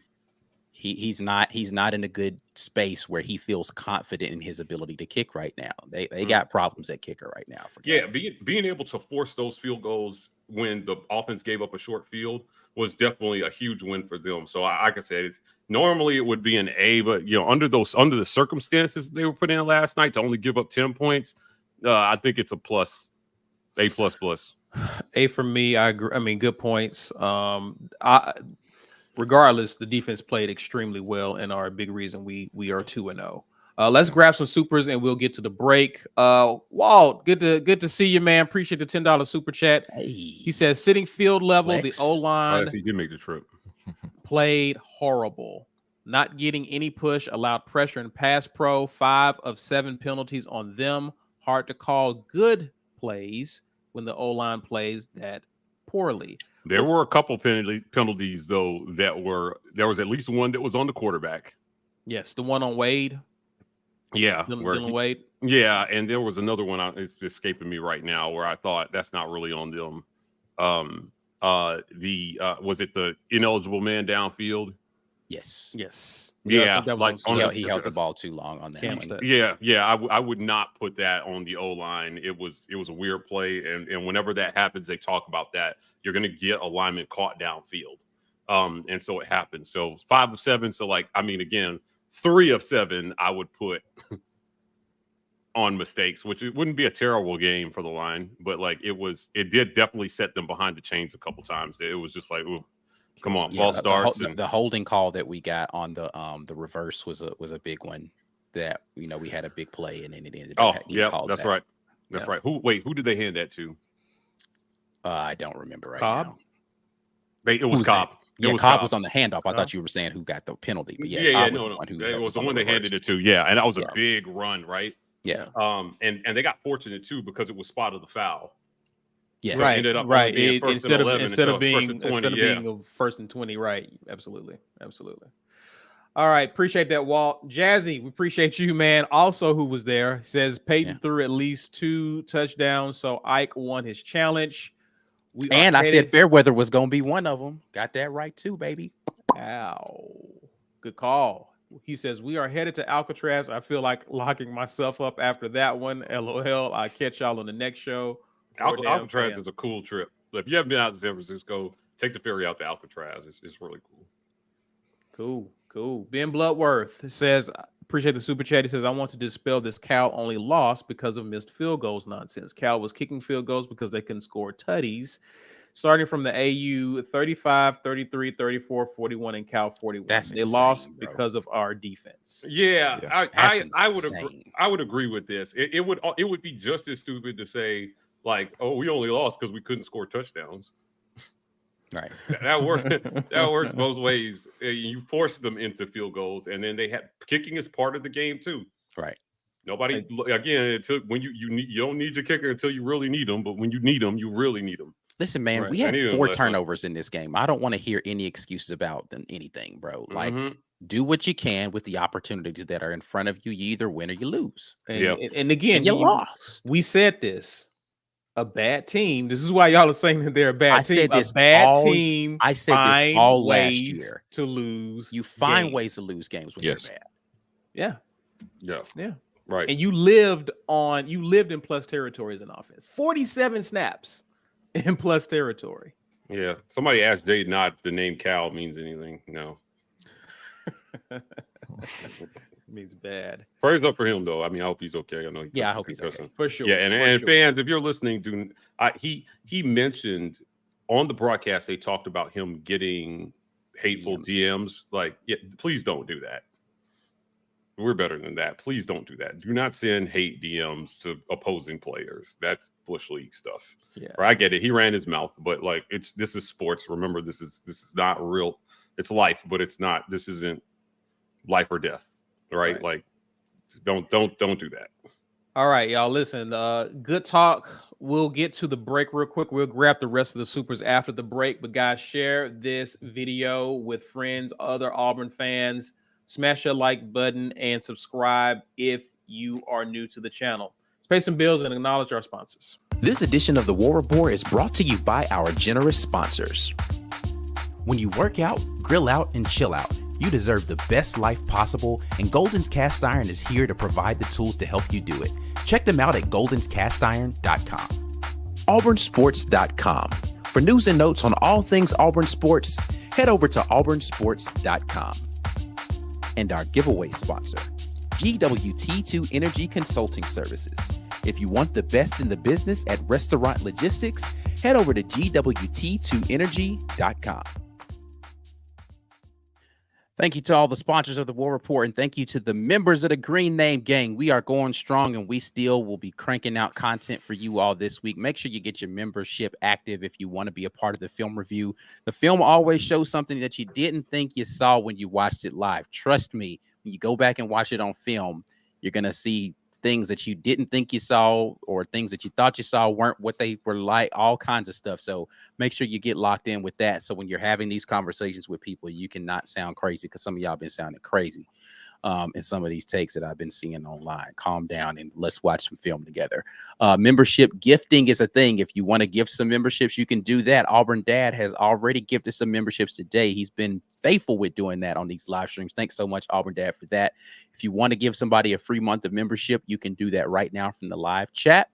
He's not in a good space where he feels confident in his ability to kick right now. They got problems at kicker right now. Being able to force those field goals when the offense gave up a short field was definitely a huge win for them. So like I said, normally it would be an A, but under the circumstances they were put in last night to only give up 10 points, I think it's a plus, A++. A for me. I agree. I mean, good points. Regardless, the defense played extremely well and are a big reason we are 2-0. Let's grab some supers and we'll get to the break. Walt, good to see you, man. Appreciate the $10 super chat. Hey. He says sitting field level, the O-line he did make the trip. played horrible. not getting any push, allowed pressure in pass pro, 5 of 7 penalties on them. Hard to call good plays when the O-line plays that poorly. There were a couple penalties, though, there was at least one that was on the quarterback. Yes, the one on Wade. Yeah. Dylan Wade. Yeah, and there was another one, it's escaping me right now, where I thought that's not really on them. Was it the ineligible man downfield? Yes. Yeah, like he held the ball too long on that one. Yeah. I would not put that on the O-line. It was a weird play, and whenever that happens, they talk about that. You're going to get a lineman caught downfield, and so it happened. So 5 of 7. So again, 3 of 7 I would put on mistakes, which it wouldn't be a terrible game for the line, but it did definitely set them behind the chains a couple times. It was just like, ooh. Come on, false starts. The holding call that we got on the reverse was a big one. That we had a big play and then it ended. That's right. That's right. Who did they hand that to? I don't remember right Cobb? now. It was Cobb. Cobb was on the handoff. I thought you were saying who got the penalty, but Cobb was the one who it was the one they handed it to. Yeah, and that was a big run, right? Yeah. And they got fortunate too because it was spot of the foul. Yes. So right. Instead of being a first and 20. Right. Absolutely. All right. Appreciate that, Walt. Jazzy, we appreciate you, man. Also, who was there says Peyton threw at least 2 touchdowns, so Ike won his challenge. I said Fairweather was going to be one of them. Got that right too, baby. Ow. Good call. He says, we are headed to Alcatraz. I feel like locking myself up after that one. LOL. I'll catch y'all on the next show. Alcatraz is a cool trip. If you haven't been out to San Francisco, take the ferry out to Alcatraz. It's really cool. Cool. Ben Bloodworth says, appreciate the super chat. He says, I want to dispel this Cal only loss because of missed field goals nonsense. Cal was kicking field goals because they couldn't score tutties. Starting from the AU 35, 33, 34, 41, and Cal 41. They lost because of our defense. Yeah. I would agree with this. It would be just as stupid to say, we only lost because we couldn't score touchdowns. Right. That works both ways. You force them into field goals, and then kicking is part of the game too. Right. Nobody when you don't need your kicker until you really need them, but when you need them, you really need them. Listen, man, we had 4 turnovers in this game. I don't want to hear any excuses about anything, bro. Do what you can with the opportunities that are in front of you. You either win or you lose. And again, you lost. We said this. A bad team. This is why y'all are saying that they're a bad team. Said this a bad team. I said this all last year. To lose. You find ways to lose games when you're bad. Yeah. Right. And you lived in plus territory as an offense. 47 snaps in plus territory. Yeah. Somebody asked Jade not if the name Cal means anything. No. Means bad. Praise up for him, though. I hope he's okay. I know. I hope he's okay for sure. Yeah, and fans, if you're listening, he mentioned on the broadcast they talked about him getting hateful DMs. Please don't do that. We're better than that. Please don't do that. Do not send hate DMs to opposing players. That's Bush League stuff. Yeah, I get it. He ran his mouth, but this is sports. Remember, this is not real. It's life, but it's not. This isn't life or death. Right? Don't do that. All right, y'all. Listen, good talk. We'll get to the break real quick. We'll grab the rest of the supers after the break. But guys, share this video with friends, other Auburn fans. Smash your like button and subscribe if you are new to the channel. Let's pay some bills and acknowledge our sponsors. This edition of the War Report is brought to you by our generous sponsors. When you work out, grill out, and chill out, you deserve the best life possible, and Golden's Cast Iron is here to provide the tools to help you do it. Check them out at goldenscastiron.com. auburnsports.com. For news and notes on all things Auburn Sports, head over to auburnsports.com. And our giveaway sponsor, GWT2 Energy Consulting Services. If you want the best in the business at restaurant logistics, head over to gwt2energy.com. Thank you to all the sponsors of the War Report, and thank you to the members of the Green Name Gang. We are going strong, and we still will be cranking out content for you all this week. Make sure you get your membership active if you want to be a part of the film review. The film always shows something that you didn't think you saw when you watched it live. Trust me, when you go back and watch it on film, you're going to see things that you didn't think you saw, or things that you thought you saw weren't what they were like, all kinds of stuff. So make sure you get locked in with that. So when you're having these conversations with people, you cannot sound crazy, because some of y'all been sounding crazy in some of these takes that I've been seeing online. Calm down and let's watch some film together. Membership gifting is a thing. If you want to gift some memberships, you can do that. Auburn Dad has already gifted some memberships today. He's been faithful with doing that on these live streams. Thanks so much, Auburn Dad, for that. If you want to give somebody a free month of membership, you can do that right now from the live chat.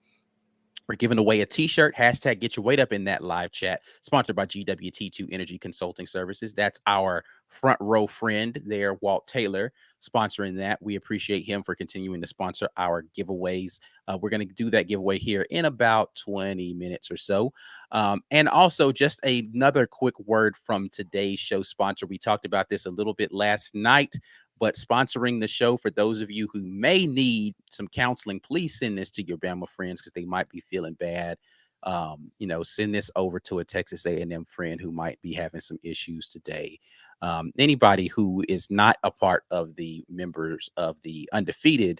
We're giving away a t-shirt, hashtag get your weight up, in that live chat, sponsored by GWT2 Energy Consulting Services. That's our front row friend there, Walt Taylor, sponsoring that. We appreciate him for continuing to sponsor our giveaways. We're going to do that giveaway here in about 20 minutes or so. And also just another quick word from today's show sponsor. We talked about this a little bit last night, but sponsoring the show, for those of you who may need some counseling, please send this to your Bama friends, because they might be feeling bad. Send this over to a Texas A&M friend who might be having some issues today. Anybody who is not a part of the members of the undefeated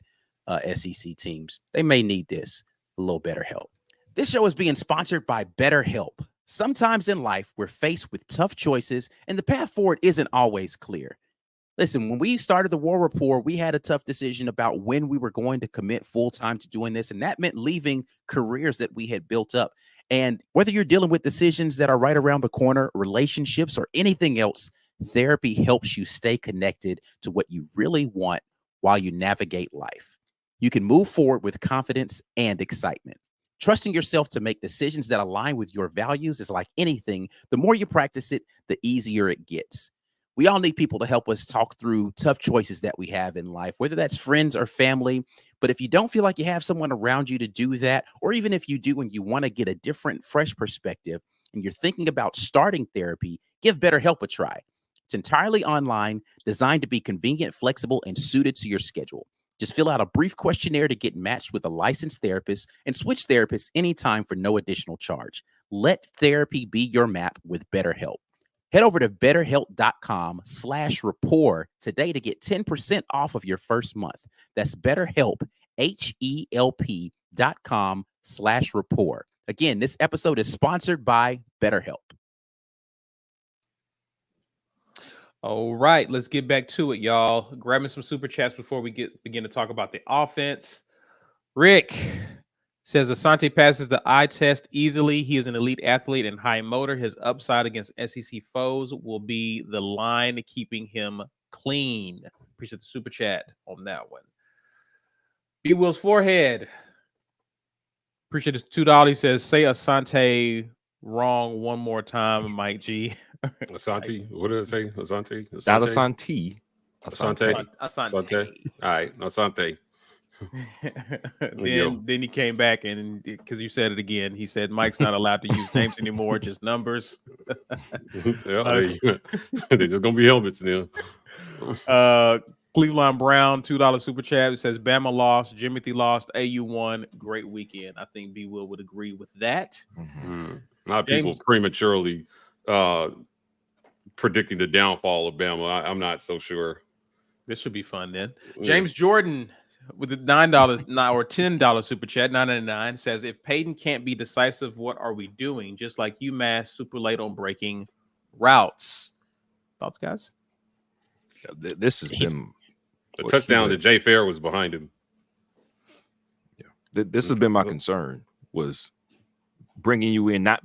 SEC teams, they may need this, a little BetterHelp. This show is being sponsored by BetterHelp. Sometimes in life, we're faced with tough choices, and the path forward isn't always clear. Listen, when we started the War Report, we had a tough decision about when we were going to commit full-time to doing this, and that meant leaving careers that we had built up. And whether you're dealing with decisions that are right around the corner, relationships, or anything else, therapy helps you stay connected to what you really want while you navigate life. You can move forward with confidence and excitement. Trusting yourself to make decisions that align with your values is like anything. The more you practice it, the easier it gets. We all need people to help us talk through tough choices that we have in life, whether that's friends or family. But if you don't feel like you have someone around you to do that, or even if you do and you want to get a different, fresh perspective, and you're thinking about starting therapy, give BetterHelp a try. It's entirely online, designed to be convenient, flexible, and suited to your schedule. Just fill out a brief questionnaire to get matched with a licensed therapist, and switch therapists anytime for no additional charge. Let therapy be your map with BetterHelp. Head over to betterhelp.com/rapport today to get 10% off of your first month. That's BetterHelp, HELP.com/rapport. Again, this episode is sponsored by BetterHelp. All right, let's get back to it, y'all. Grabbing some super chats before we begin to talk about the offense. Rick says Asante passes the eye test easily. He is an elite athlete and high motor. His upside against SEC foes will be the line keeping him clean. Appreciate the super chat on that one. B Will's forehead. Appreciate his $2. He says, say Asante wrong one more time, Mike G. Asante, what did I say? Asante? Not Asante. Asante. Asante. All right, Asante. then he came back, and because you said it again, he said Mike's not allowed to use names anymore, just numbers. They're just gonna be helmets now. Cleveland Brown, $2 super chat. It says Bama lost, Jimothy lost, AU won. Great weekend. I think B Will would agree with that. A lot of people prematurely predicting the downfall of Bama. I'm not so sure. This should be fun then. James Jordan with the $9 or $10 super chat, $9.99, says if Peyton can't be decisive, what are we doing? Just like UMass, super late on breaking routes. Thoughts, guys? This has been the touchdown that Jay Fair was behind him. Yeah, this has been my concern, was bringing you in not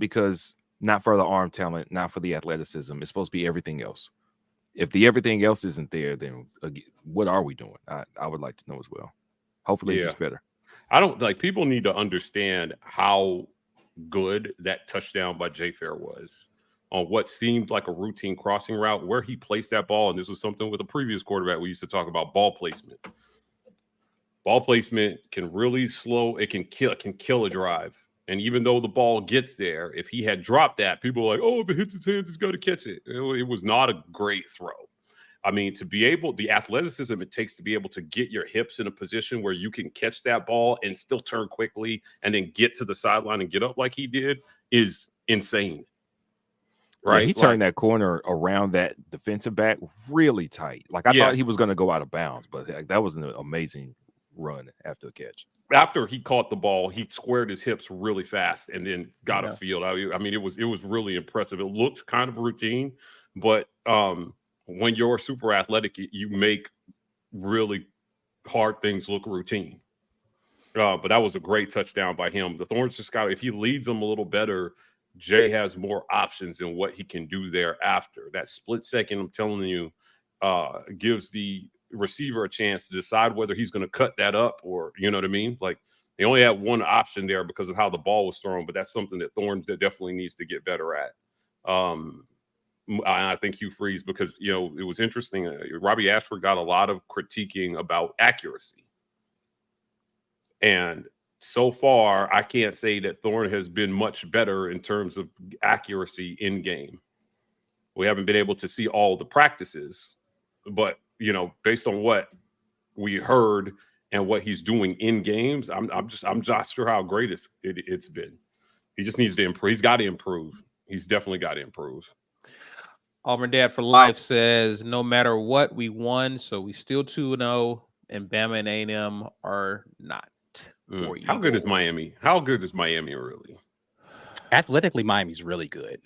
for the arm talent, not for the athleticism. It's supposed to be everything else. If the everything else isn't there, then what are we doing? I would like to know as well. Hopefully it gets better. People need to understand how good that touchdown by Jay Fair was on what seemed like a routine crossing route, where he placed that ball. And this was something with a previous quarterback. We used to talk about ball placement. Ball placement can really slow. It can kill a drive. And even though the ball gets there, if he had dropped that, people are like, oh, if it hits his hands, he's got to catch it. It was not a great throw. I mean, to be able, the athleticism it takes to be able to get your hips in a position where you can catch that ball and still turn quickly and then get to the sideline and get up like he did is insane. Right. Yeah, he turned that corner around that defensive back really tight. Like I thought he was going to go out of bounds, but that was an amazing run after the catch. After he caught the ball, he squared his hips really fast and then got a field. I mean, it was really impressive. It looked kind of routine, but when you're super athletic, you make really hard things look routine. But that was a great touchdown by him. The Thorns just got, if he leads them a little better, Jay has more options in what he can do thereafter. That split second, I'm telling you, gives the receiver a chance to decide whether he's going to cut that up or, you know what I mean? Like, they only had one option there because of how the ball was thrown, but that's something that Thorns definitely needs to get better at. I think Hugh Freeze, because, you know, it was interesting. Robbie Ashford got a lot of critiquing about accuracy. And so far, I can't say that Thorne has been much better in terms of accuracy in game. We haven't been able to see all the practices, but, you know, based on what we heard and what he's doing in games, I'm not sure how great it's been. He just needs to improve. He's got to improve. He's definitely got to improve. Auburn Dad for Life says, no matter what, we won, so we still 2-0, and Bama and A&M are not. How good is Miami? How good is Miami really? Athletically, Miami's really good.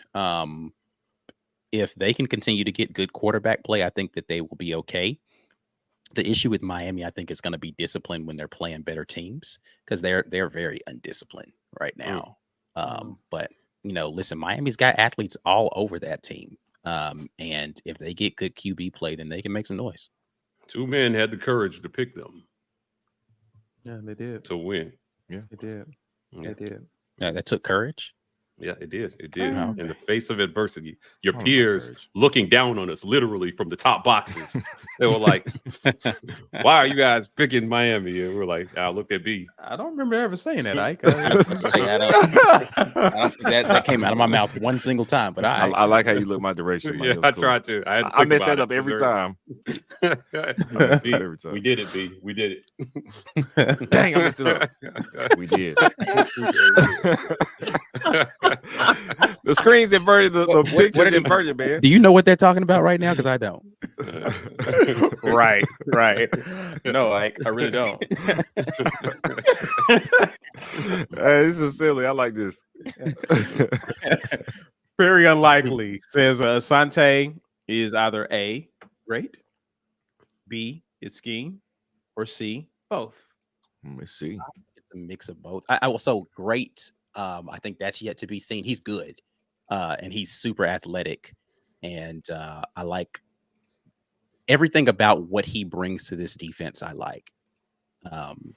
If they can continue to get good quarterback play, I think that they will be okay. The issue with Miami, I think, is going to be discipline when they're playing better teams, because they're very undisciplined right now. But, you know, listen, Miami's got athletes all over that team. And if they get good QB play, then they can make some noise. Two men had the courage to pick them. Yeah, they did. To win. Yeah, they did. Yeah. They did. That took courage. Yeah, it did. It did. In the face of adversity. Your peers looking down on us, literally from the top boxes. They were like, why are you guys picking Miami? And we're like, I looked at B. I don't remember ever saying that, Ike. I don't think that came out of my mouth one single time, but I like how you look my direction. Yeah, I tried to. I messed that up every time. Every time. We did it, B. We did it. Dang, I messed it up. We did. The screen's inverted, the picture's inverted, man. Do you know what they're talking about right now? Because I don't. Right. No, I really don't. This is silly. I like this. Very unlikely. Says Asante is either A, great, B, is scheme, or C, both. Let me see. It's a mix of both. I also great. I think that's yet to be seen. He's good, and he's super athletic, and I like everything about what he brings to this defense. I like.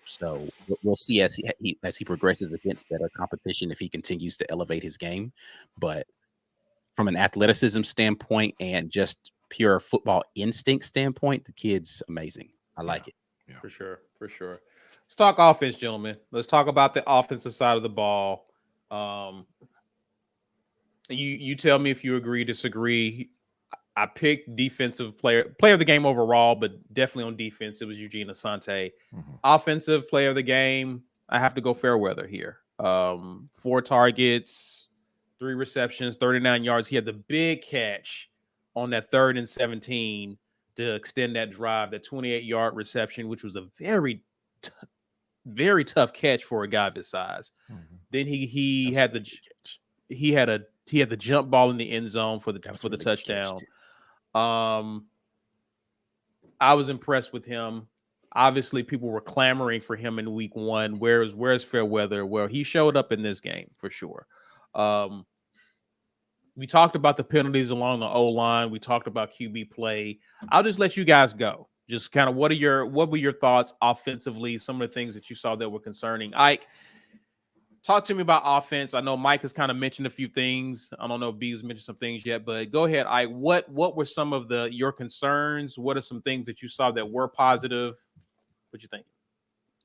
So we'll see as he progresses against better competition if he continues to elevate his game. But from an athleticism standpoint and just pure football instinct standpoint, the kid's amazing. I like it. Yeah. For sure. Let's talk offense, gentlemen. Let's talk about the offensive side of the ball. You tell me if you agree, disagree. I picked defensive player of the game overall, but definitely on defense, it was Eugene Asante. Offensive player of the game, I have to go Fairweather here. 4 targets, 3 receptions, 39 yards. He had the big catch on that 3rd and 17 to extend that drive, that 28-yard reception, which was a very tough catch for a guy of his size. Then he had the jump ball in the end zone for the touchdown. I was impressed with him. Obviously, people were clamoring for him in week 1. Where's Fairweather? Well, he showed up in this game for sure. We talked about the penalties along the O-line. We talked about QB play. I'll just let you guys go. Just kind of what were your thoughts offensively? Some of the things that you saw that were concerning. Ike, talk to me about offense. I know Mike has kind of mentioned a few things. I don't know if B has mentioned some things yet, but go ahead, Ike. What were some of your concerns? What are some things that you saw that were positive? What you think?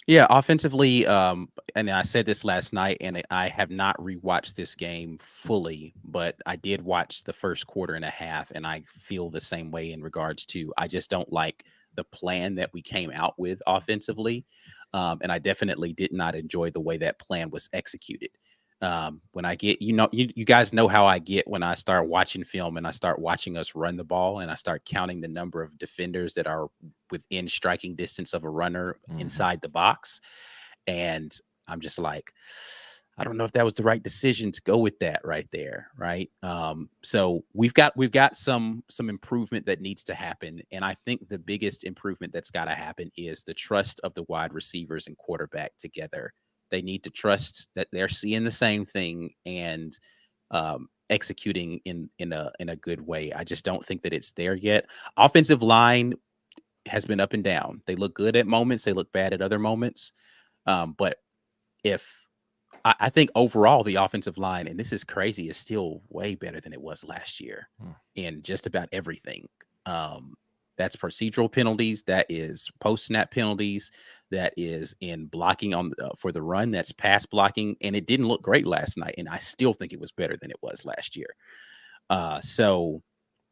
Yeah, offensively, and I said this last night, and I have not rewatched this game fully, but I did watch the first quarter and a half, and I feel the same way in regards to I just don't like the plan that we came out with offensively, and I definitely did not enjoy the way that plan was executed. When I get, you guys know how I get when I start watching film and I start watching us run the ball and I start counting the number of defenders that are within striking distance of a runner inside the box. And I'm just like, I don't know if that was the right decision to go with that right there. Right. So we've got some improvement that needs to happen. And I think the biggest improvement that's got to happen is the trust of the wide receivers and quarterback together. They need to trust that they're seeing the same thing and executing in a good way. I just don't think that it's there yet. Offensive line has been up and down. They look good at moments. They look bad at other moments. But if I think overall the offensive line, and this is crazy, is still way better than it was last year in just about everything. That's procedural penalties. That is post snap penalties. That is in blocking on for the run. That's pass blocking. And it didn't look great last night. And I still think it was better than it was last year. So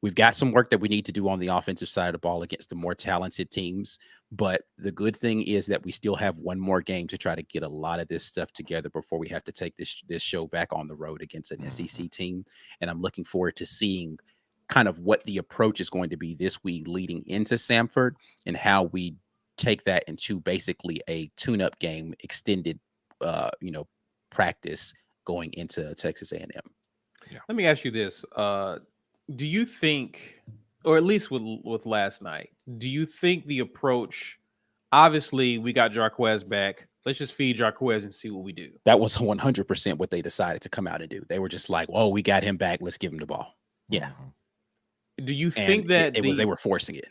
we've got some work that we need to do on the offensive side of the ball against the more talented teams. But the good thing is that we still have one more game to try to get a lot of this stuff together before we have to take this show back on the road against an SEC team. And I'm looking forward to seeing kind of what the approach is going to be this week leading into Samford and how we take that into basically a tune-up game, extended, practice going into Texas A&M. Yeah. Let me ask you this. Do you think, or at least with last night, do you think the approach, obviously we got Jarquez back. Let's just feed Jarquez and see what we do. That was 100% what they decided to come out and do. They were just like, oh, we got him back. Let's give him the ball. Yeah. Do you think that they were forcing it?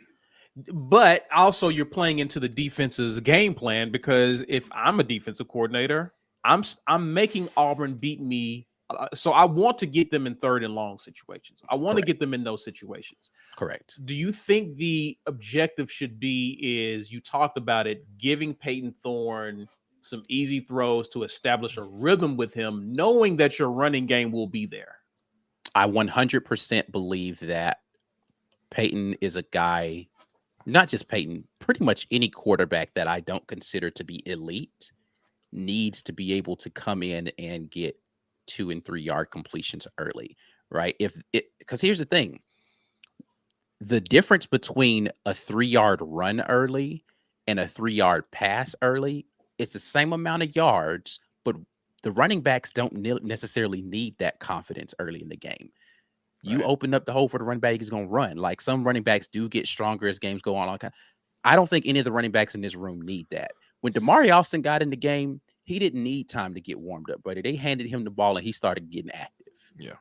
But also you're playing into the defense's game plan, because if I'm a defensive coordinator, I'm making Auburn beat me. So I want to get them in third and long situations. I want to get them in those situations. Correct. Do you think the objective should be, is you talked about it, giving Peyton Thorne some easy throws to establish a rhythm with him, knowing that your running game will be there? I 100% believe that Peyton is a guy, not just Peyton, pretty much any quarterback that I don't consider to be elite needs to be able to come in and get 2 and 3 yard completions early, right? Because here's the thing, the difference between a 3-yard run early and a 3-yard pass early, it's the same amount of yards, but the running backs don't necessarily need that confidence early in the game. You open up the hole for the running back, he's going to run. Like, some running backs do get stronger as games go on. I don't think any of the running backs in this room need that. When Damari Alston got in the game, he didn't need time to get warmed up, but they handed him the ball and he started getting active. Yeah.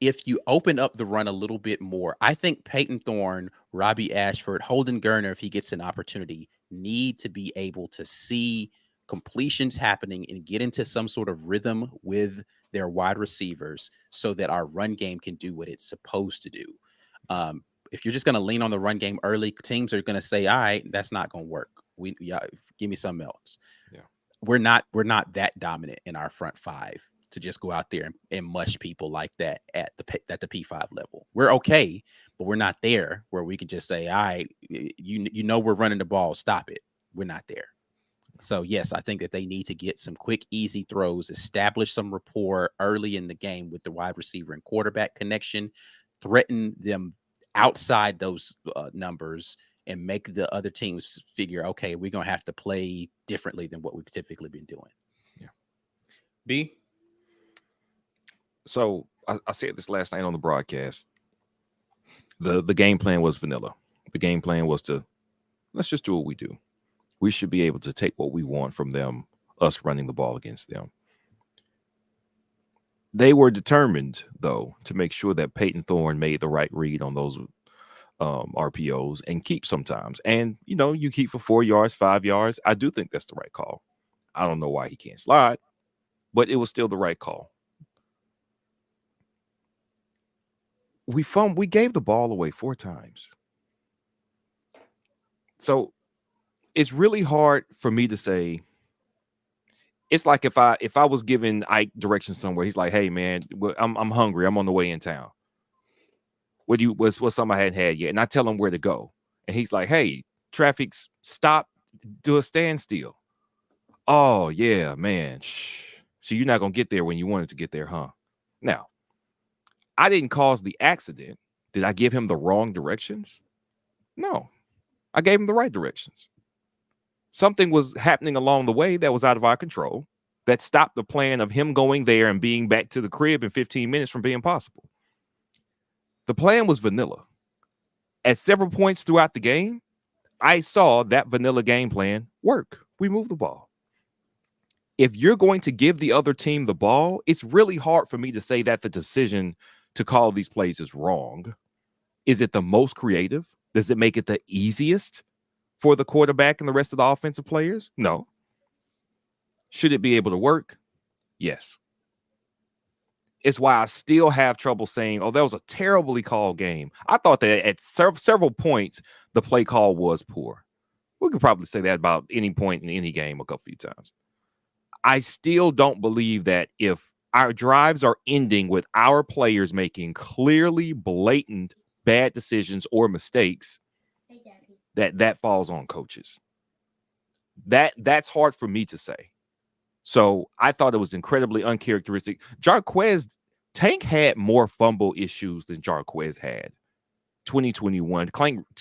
If you open up the run a little bit more, I think Peyton Thorne, Robbie Ashford, Holden Gerner, if he gets an opportunity, need to be able to see completions happening and get into some sort of rhythm with their wide receivers so that our run game can do what it's supposed to do. If you're just going to lean on the run game early, teams are going to say, all right, that's not going to work. Give me something else. Yeah. We're not that dominant in our front five to just go out there and mush people like that at the P5 level. We're okay, but we're not there where we can just say, all right, we're running the ball, stop it. We're not there. So, yes, I think that they need to get some quick, easy throws, establish some rapport early in the game with the wide receiver and quarterback connection, threaten them outside those numbers, and make the other teams figure, okay, we're going to have to play differently than what we've typically been doing. Yeah. B? So I said this last night on the broadcast. The game plan was vanilla. The game plan was let's just do what we do. We should be able to take what we want from them, us running the ball against them. They were determined, though, to make sure that Peyton Thorne made the right read on those RPOs and keep sometimes. And, you keep for 4 yards, 5 yards. I do think that's the right call. I don't know why he can't slide, but it was still the right call. We gave the ball away 4 times. So it's really hard for me to say. It's like if I was giving Ike directions somewhere, he's like, "Hey man, I'm hungry. I'm on the way in town. What's something I hadn't had yet?" And I tell him where to go, and he's like, "Hey, traffic's stopped, do a standstill." Oh yeah, man. Shh. So you're not gonna get there when you wanted to get there, huh? Now, I didn't cause the accident. Did I give him the wrong directions? No, I gave him the right directions. Something was happening along the way that was out of our control that stopped the plan of him going there and being back to the crib in 15 minutes from being possible. The plan was vanilla. At several points throughout the game, I saw that vanilla game plan work. We moved the ball. If you're going to give the other team the ball, it's really hard for me to say that the decision to call these plays is wrong. Is it the most creative? Does it make it the easiest for the quarterback and the rest of the offensive players? No. Should it be able to work? Yes. It's why I still have trouble saying, oh, that was a terribly called game. I thought that at several points, the play call was poor. We could probably say that about any point in any game a couple of times. I still don't believe that if our drives are ending with our players making clearly blatant bad decisions or mistakes, that falls on coaches. That's hard for me to say. So I thought it was incredibly uncharacteristic. Tank had more fumble issues than Jarquez had. 2021,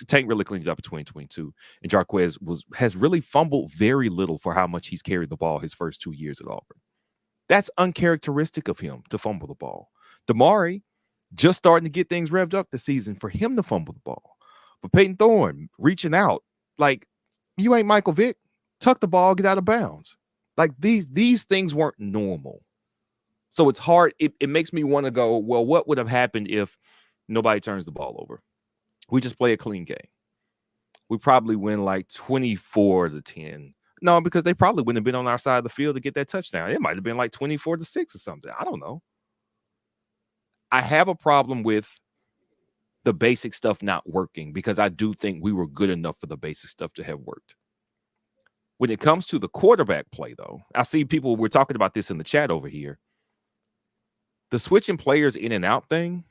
Tank really cleaned it up in 2022, and Jarquez has really fumbled very little for how much he's carried the ball his first 2 years at Auburn. That's uncharacteristic of him to fumble the ball. Damari just starting to get things revved up this season for him to fumble the ball. But Peyton Thorne reaching out, like, you ain't Michael Vick. Tuck the ball, get out of bounds. Like these things weren't normal. So it's hard. It makes me want to go, well, what would have happened if nobody turns the ball over? We just play a clean game. We probably win like 24-10. No, because they probably wouldn't have been on our side of the field to get that touchdown. It might have been like 24-6 or something. I don't know. I have a problem with the basic stuff not working because I do think we were good enough for the basic stuff to have worked. When it comes to the quarterback play, though, I see people, we're talking about this in the chat over here. The switching players in and out thing,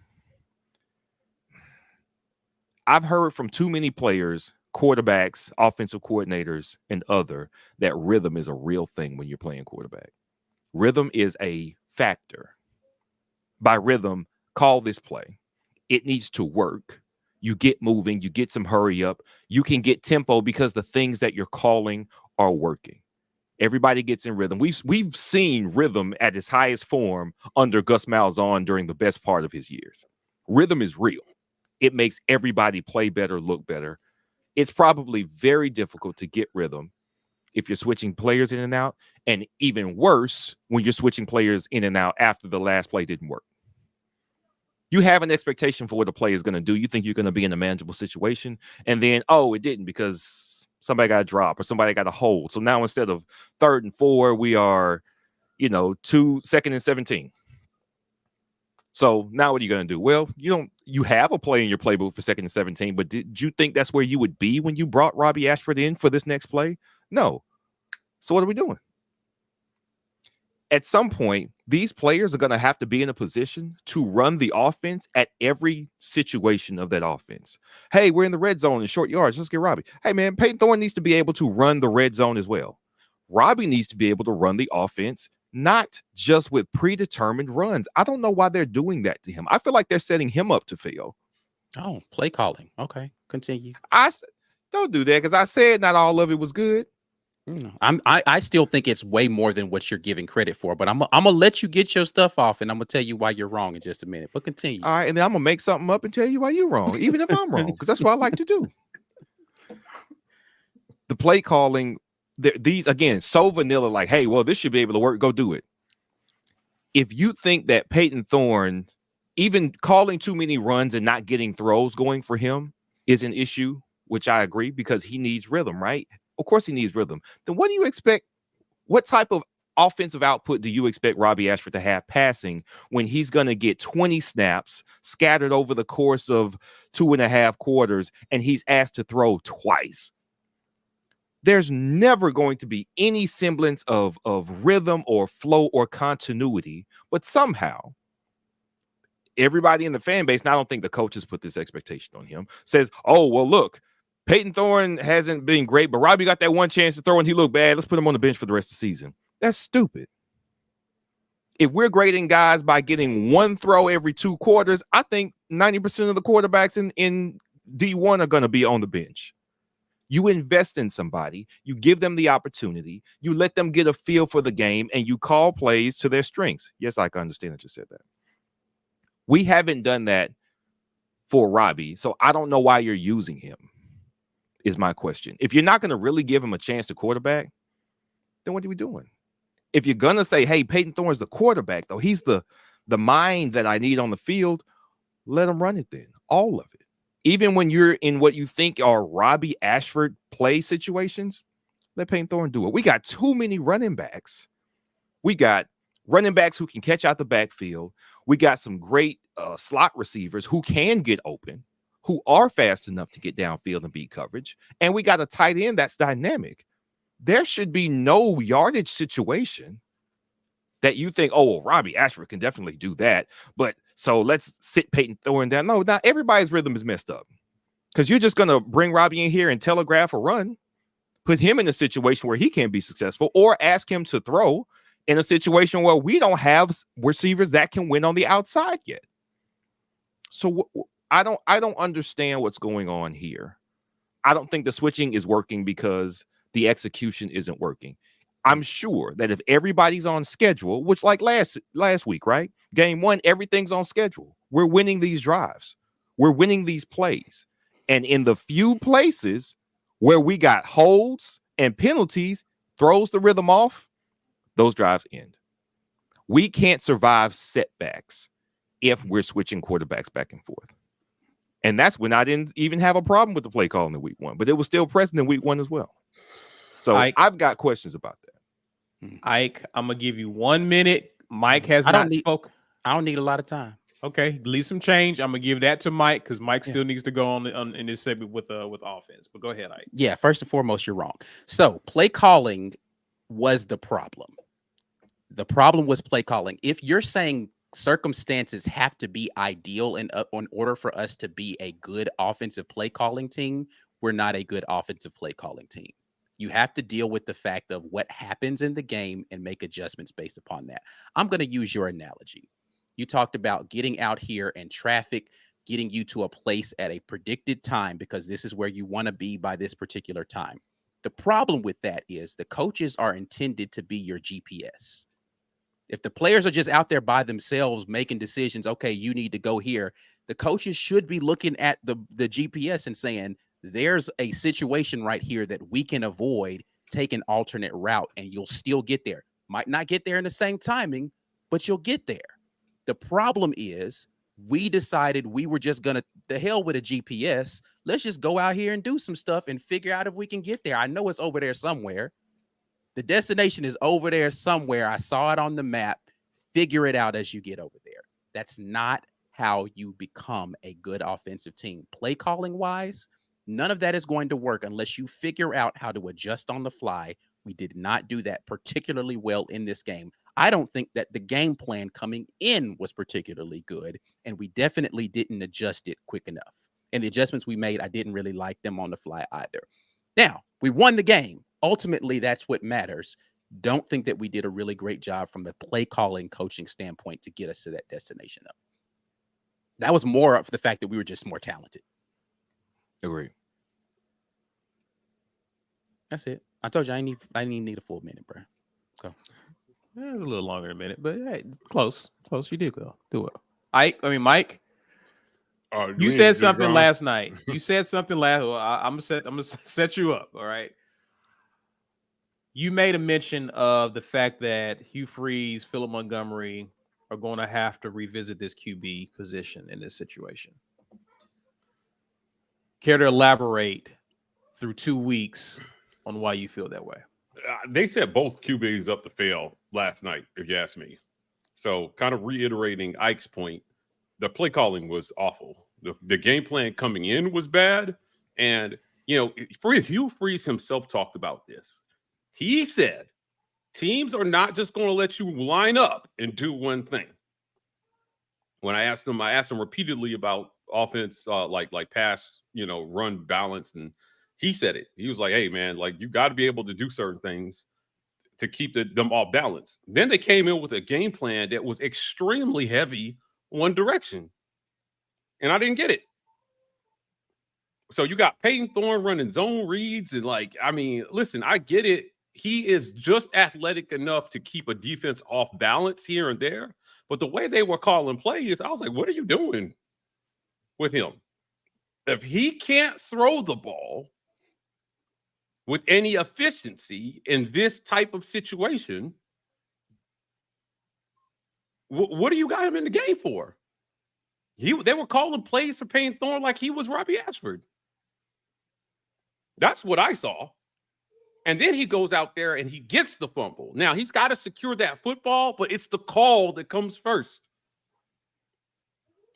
I've heard from too many players, quarterbacks, offensive coordinators, and other, that rhythm is a real thing when you're playing quarterback. Rhythm is a factor. By rhythm, call this play. It needs to work. You get moving, you get some hurry up. You can get tempo because the things that you're calling are working. Everybody gets in rhythm. We've seen rhythm at its highest form under Gus Malzahn during the best part of his years. Rhythm is real. It makes everybody play better, look better. It's probably very difficult to get rhythm if you're switching players in and out, and even worse when you're switching players in and out after the last play didn't work. You have an expectation for what a play is going to do. You think you're going to be in a manageable situation, and then, oh, it didn't because somebody got a drop or somebody got a hold. So now instead of 3rd and 4, we are, 2nd and 17. So now what are you going to do? Well, you have a play in your playbook for 2nd and 17, but did you think that's where you would be when you brought Robbie Ashford in for this next play? No. So what are we doing? At some point, these players are going to have to be in a position to run the offense at every situation of that offense. Hey, we're in the red zone in short yards. Let's get Robbie. Hey, man, Peyton Thorne needs to be able to run the red zone as well. Robbie needs to be able to run the offense, not just with predetermined runs. I don't know why they're doing that to him. I feel like they're setting him up to fail. Oh, play calling. Okay, continue. Don't do that because I said not all of it was good. I still think it's way more than what you're giving credit for, but I'm gonna let you get your stuff off, and I'm gonna tell you why you're wrong in just a minute. But continue. All right, and then I'm gonna make something up and tell you why you're wrong, even if I'm wrong, because that's what I like to do. The play calling, these again, so vanilla, like, hey, well, this should be able to work. Go do it. If you think that Peyton Thorne, even calling too many runs and not getting throws going for him is an issue, which I agree because he needs rhythm, right? Of course he needs rhythm. Then what do you expect? What type of offensive output do you expect Robbie Ashford to have passing when he's going to get 20 snaps scattered over the course of 2.5 quarters and he's asked to throw twice? there's never going to be any semblance of rhythm or flow or continuity. But somehow, everybody in the fan base, and I don't think the coaches put this expectation on him, says, oh, well, look, Peyton Thorne hasn't been great, but Robbie got that one chance to throw and he looked bad. Let's put him on the bench for the rest of the season. That's stupid. If we're grading guys by getting one throw every 2 quarters, I think 90% of the quarterbacks in D1 are going to be on the bench. You invest in somebody, you give them the opportunity, you let them get a feel for the game, and you call plays to their strengths. Yes, I can understand that you said that. We haven't done that for Robbie, so I don't know why you're using him, is my question. If you're not going to really give him a chance to quarterback, then what are we doing? If you're going to say, hey, Peyton Thorne's the quarterback, though, he's the mind that I need on the field, let him run it then, all of it. Even when you're in what you think are Robbie Ashford play situations, let Peyton Thorne do it. We got too many running backs. We got running backs who can catch out the backfield. We got some great slot receivers who can get open, who are fast enough to get downfield and beat coverage. And we got a tight end that's dynamic. There should be no yardage situation that you think, oh, well, Robbie Ashford can definitely do that. But so let's sit Peyton Thorne down. No, not everybody's rhythm is messed up because you're just going to bring Robbie in here and telegraph a run, put him in a situation where he can't be successful, or ask him to throw in a situation where we don't have receivers that can win on the outside yet. So I don't understand what's going on here. I don't think the switching is working because the execution isn't working. I'm sure that if everybody's on schedule, which like last week, right? Game 1, everything's on schedule. We're winning these drives. We're winning these plays. And in the few places where we got holds and penalties, throws the rhythm off, those drives end. We can't survive setbacks if we're switching quarterbacks back and forth. And that's when I didn't even have a problem with the play calling in week 1, but it was still present in week 1 as well. So I've got questions about that. Ike, I'm gonna give you 1 minute. Mike has not spoken. I don't need a lot of time. Okay, leave some change. I'm gonna give that to Mike because Mike still needs to go on in this segment with offense. But go ahead, Ike. Yeah, first and foremost, you're wrong. So play calling was the problem. The problem was play calling. If you're saying circumstances have to be ideal in order for us to be a good offensive play calling team, we're not a good offensive play calling team. You have to deal with the fact of what happens in the game and make adjustments based upon that. I'm going to use your analogy. You talked about getting out here and traffic, getting you to a place at a predicted time because this is where you want to be by this particular time. The problem with that is the coaches are intended to be your GPS. If the players are just out there by themselves making decisions, okay, you need to go here, the coaches should be looking at the GPS and saying, there's a situation right here that we can avoid, take an alternate route, and you'll still get there. Might not get there in the same timing, but you'll get there. The problem is we decided we were just going to, the hell with a GPS. Let's just go out here and do some stuff and figure out if we can get there. I know it's over there somewhere. The destination is over there somewhere. I saw it on the map. Figure it out as you get over there. That's not how you become a good offensive team. Play calling wise, none of that is going to work unless you figure out how to adjust on the fly. We did not do that particularly well in this game. I don't think that the game plan coming in was particularly good, and we definitely didn't adjust it quick enough. And the adjustments we made, I didn't really like them on the fly either. Now, we won the game. Ultimately, that's what matters. Don't think that we did a really great job from the play calling coaching standpoint to get us to that destination though. That was more of the fact that we were just more talented. Agree. That's it. I told you I didn't need a full minute, bro. So it was a little longer than a minute, but hey, close. You did well. Do well. Mike. You said something last night. You said something last. Well, I'm gonna set you up. All right. You made a mention of the fact that Hugh Freeze, Philip Montgomery are going to have to revisit this QB position in this situation. Care to elaborate through 2 weeks on why you feel that way? They said both QBs up to fail last night, if you ask me. So kind of reiterating Ike's point, the play calling was awful. The game plan coming in was bad, and Hugh Freeze himself talked about this. He said, teams are not just going to let you line up and do one thing. When I asked him repeatedly about offense, like pass, run balance, and he said it. He was like, "Hey, man, like you got to be able to do certain things to keep them off balance." Then they came in with a game plan that was extremely heavy one direction, and I didn't get it. So you got Peyton Thorne running zone reads, and listen, I get it. He is just athletic enough to keep a defense off balance here and there. But the way they were calling plays, I was like, what are you doing with him? If he can't throw the ball with any efficiency in this type of situation, what do you got him in the game for? They were calling plays for Payne Thorne like he was Robbie Ashford. That's what I saw. And then he goes out there and he gets the fumble. Now, he's got to secure that football, but it's the call that comes first.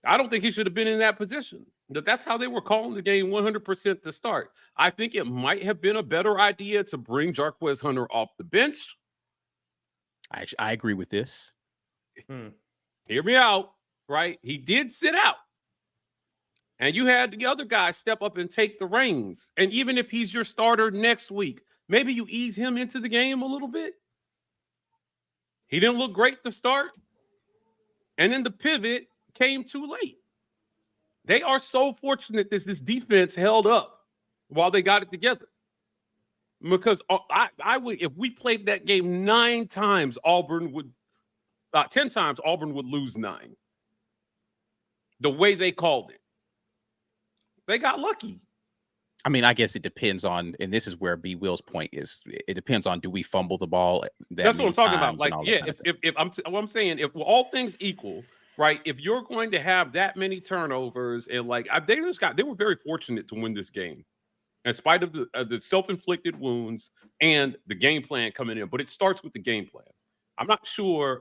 I don't think he should have been in that position. But that's how they were calling the game 100% to start. I think it might have been a better idea to bring Jarquez Hunter off the bench. I agree with this. Hear me out, right? He did sit out. And you had the other guy step up and take the reins. And even if he's your starter next week, maybe you ease him into the game a little bit. He didn't look great to start. And then the pivot came too late. They are so fortunate that this defense held up while they got it together. Because I would, if we played that game 9 times, 10 times, Auburn would lose 9. The way they called it. They got lucky. I mean, I guess it depends on, and this is where B. Will's point is. It depends on, do we fumble the ball? That's what I'm talking about. Like, yeah, I'm saying, if all things equal, right? If you're going to have that many turnovers and they were very fortunate to win this game, in spite of the self-inflicted wounds and the game plan coming in. But it starts with the game plan. I'm not sure,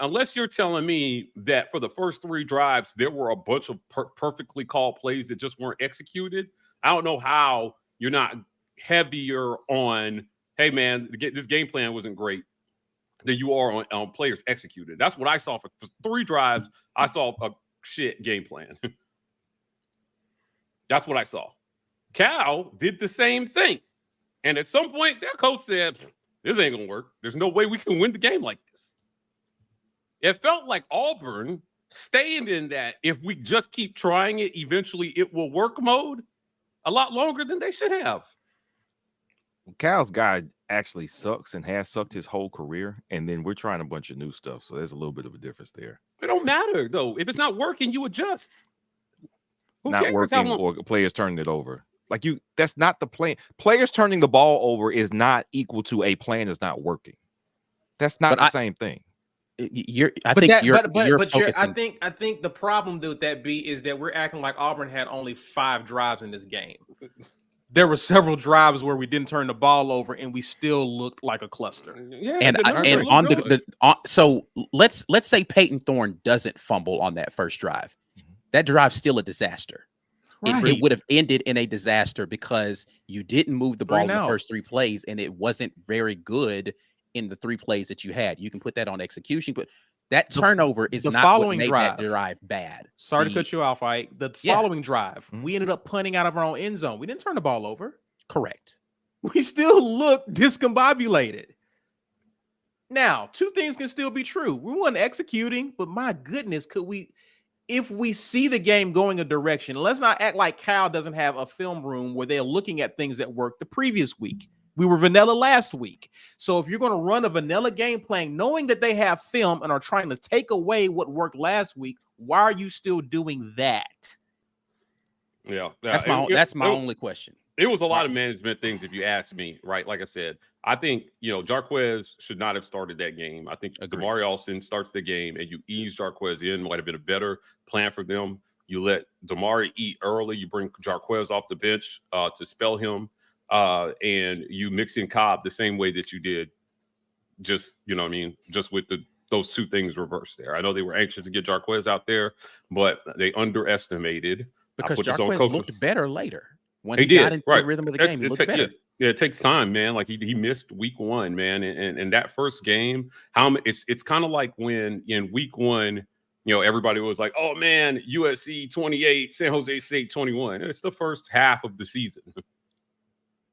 unless you're telling me that for the first 3 drives, there were a bunch of perfectly called plays that just weren't executed. I don't know how you're not heavier on, hey, man, this game plan wasn't great, than you are on players executed. That's what I saw for 3 drives. I saw a shit game plan. That's what I saw. Cal did the same thing. And at some point, their coach said, this ain't going to work. There's no way we can win the game like this. It felt like Auburn staying in that, if we just keep trying it, eventually it will work mode a lot longer than they should have. Cal's guy actually sucks and has sucked his whole career, and then we're trying a bunch of new stuff. So there's a little bit of a difference there. It don't matter, though. If it's not working, you adjust. Not working or players turning it over. That's not the plan. Players turning the ball over is not equal to a plan that's not working. That's not the same thing. I think the problem with that is that we're acting like Auburn had only 5 drives in this game. There were several drives where we didn't turn the ball over and we still looked like a cluster. Yeah, so let's say Peyton Thorne doesn't fumble on that first drive. That drive's still a disaster. Right. It would have ended in a disaster because you didn't move the ball in the first 3 plays, and it wasn't very good in the 3 plays that you had. You can put that on execution, but that turnover is not what made that drive bad. Sorry to cut you off, Ike. The following drive, we ended up punting out of our own end zone. We didn't turn the ball over. Correct. We still looked discombobulated. Now, 2 things can still be true. We weren't executing, but my goodness, if we see the game going a direction, let's not act like Cal doesn't have a film room where they're looking at things that worked the previous week. We were vanilla last week. So if you're going to run a vanilla game plan, knowing that they have film and are trying to take away what worked last week, why are you still doing that? Yeah. That's my only question. It was a lot of management things, if you ask me, right? Like I said, I think, Jarquez should not have started that game. I think Damari Alston starts the game and you ease Jarquez in, might have been a better plan for them. You let Damari eat early. You bring Jarquez off the bench to spell him. And you mix in Cobb the same way that you did, just with those 2 things reversed there. I know they were anxious to get Jarquez out there, but they underestimated. Because Jarquez looked better later. When He he got did, into right. the rhythm of the game, he looked better. Yeah, it takes time, man. Like he missed week 1, man, and that first game, it's kind of like when in week 1, everybody was like, "Oh man, USC 28, San Jose State 21." It's the first half of the season,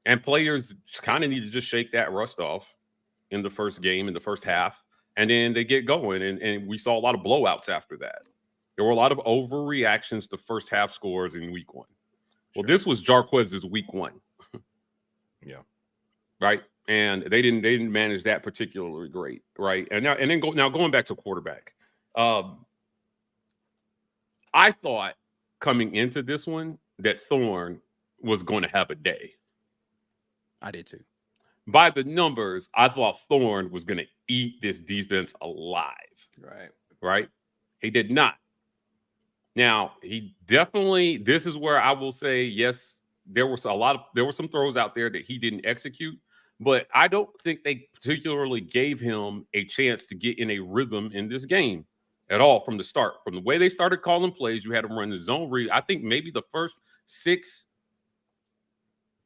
and players kind of need to just shake that rust off in the first game, in the first half, and then they get going. And we saw a lot of blowouts after that. There were a lot of overreactions to first half scores in week 1. Well, this was Jarquez's week 1. Yeah. Right. And they didn't manage that particularly great. Right. And then going back to quarterback. I thought coming into this one that Thorne was going to have a day. I did too. By the numbers, I thought Thorne was going to eat this defense alive. Right. Right. He did not. Now, he definitely, this is where I will say, yes, there were some throws out there that he didn't execute, but I don't think they particularly gave him a chance to get in a rhythm in this game at all from the start. From the way they started calling plays, you had him run the zone read. I think maybe the first 6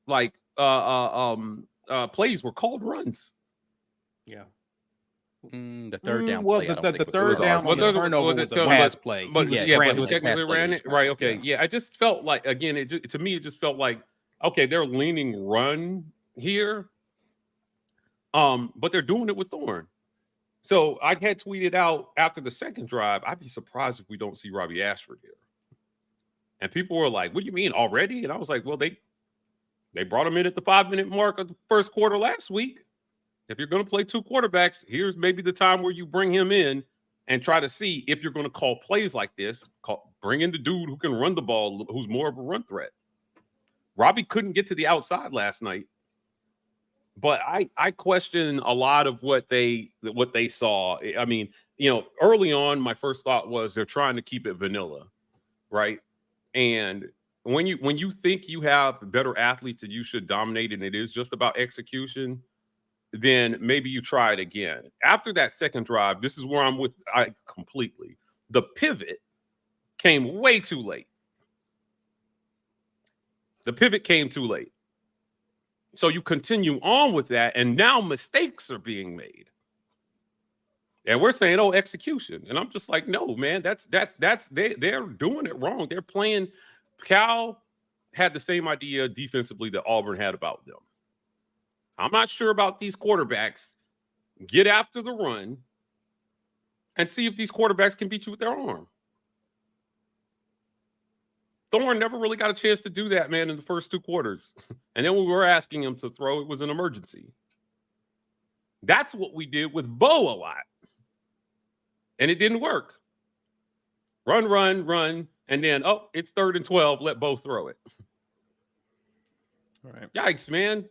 plays were called runs. Yeah. The third down well, play. I don't the think was third a down on the turnover was a pass play. But He he just technically ran it. Right. Okay. Yeah. I just felt like, again, to me, it just felt like, okay, they're leaning run here. But they're doing it with Thorne. So I had tweeted out after the second drive, I'd be surprised if we don't see Robbie Ashford here. And people were like, what do you mean already? And I was like, well, they brought him in at the 5-minute mark of the first quarter last week. If you're going to play 2 quarterbacks, here's maybe the time where you bring him in and try to see if you're going to call plays like this. Bring in the dude who can run the ball, who's more of a run threat. Robbie couldn't get to the outside last night. But I question a lot of what they saw. I mean, early on, my first thought was they're trying to keep it vanilla, right? And when you think you have better athletes that you should dominate, and it is just about execution, then maybe you try it again. After that second drive, this is where I'm with I completely. The pivot came way too late. The pivot came too late. So you continue on with that, and now mistakes are being made. And we're saying, oh, execution. And I'm just like, no, man, they're doing it wrong. They're playing. Cal had the same idea defensively that Auburn had about them. I'm not sure about these quarterbacks. Get after the run and see if these quarterbacks can beat you with their arm. Thorne never really got a chance to do that, man, in the first 2 quarters. And then when we were asking him to throw, it was an emergency. That's what we did with Bo a lot. And it didn't work. Run. And then, it's 3rd and 12. Let Bo throw it. All right. Yikes, man.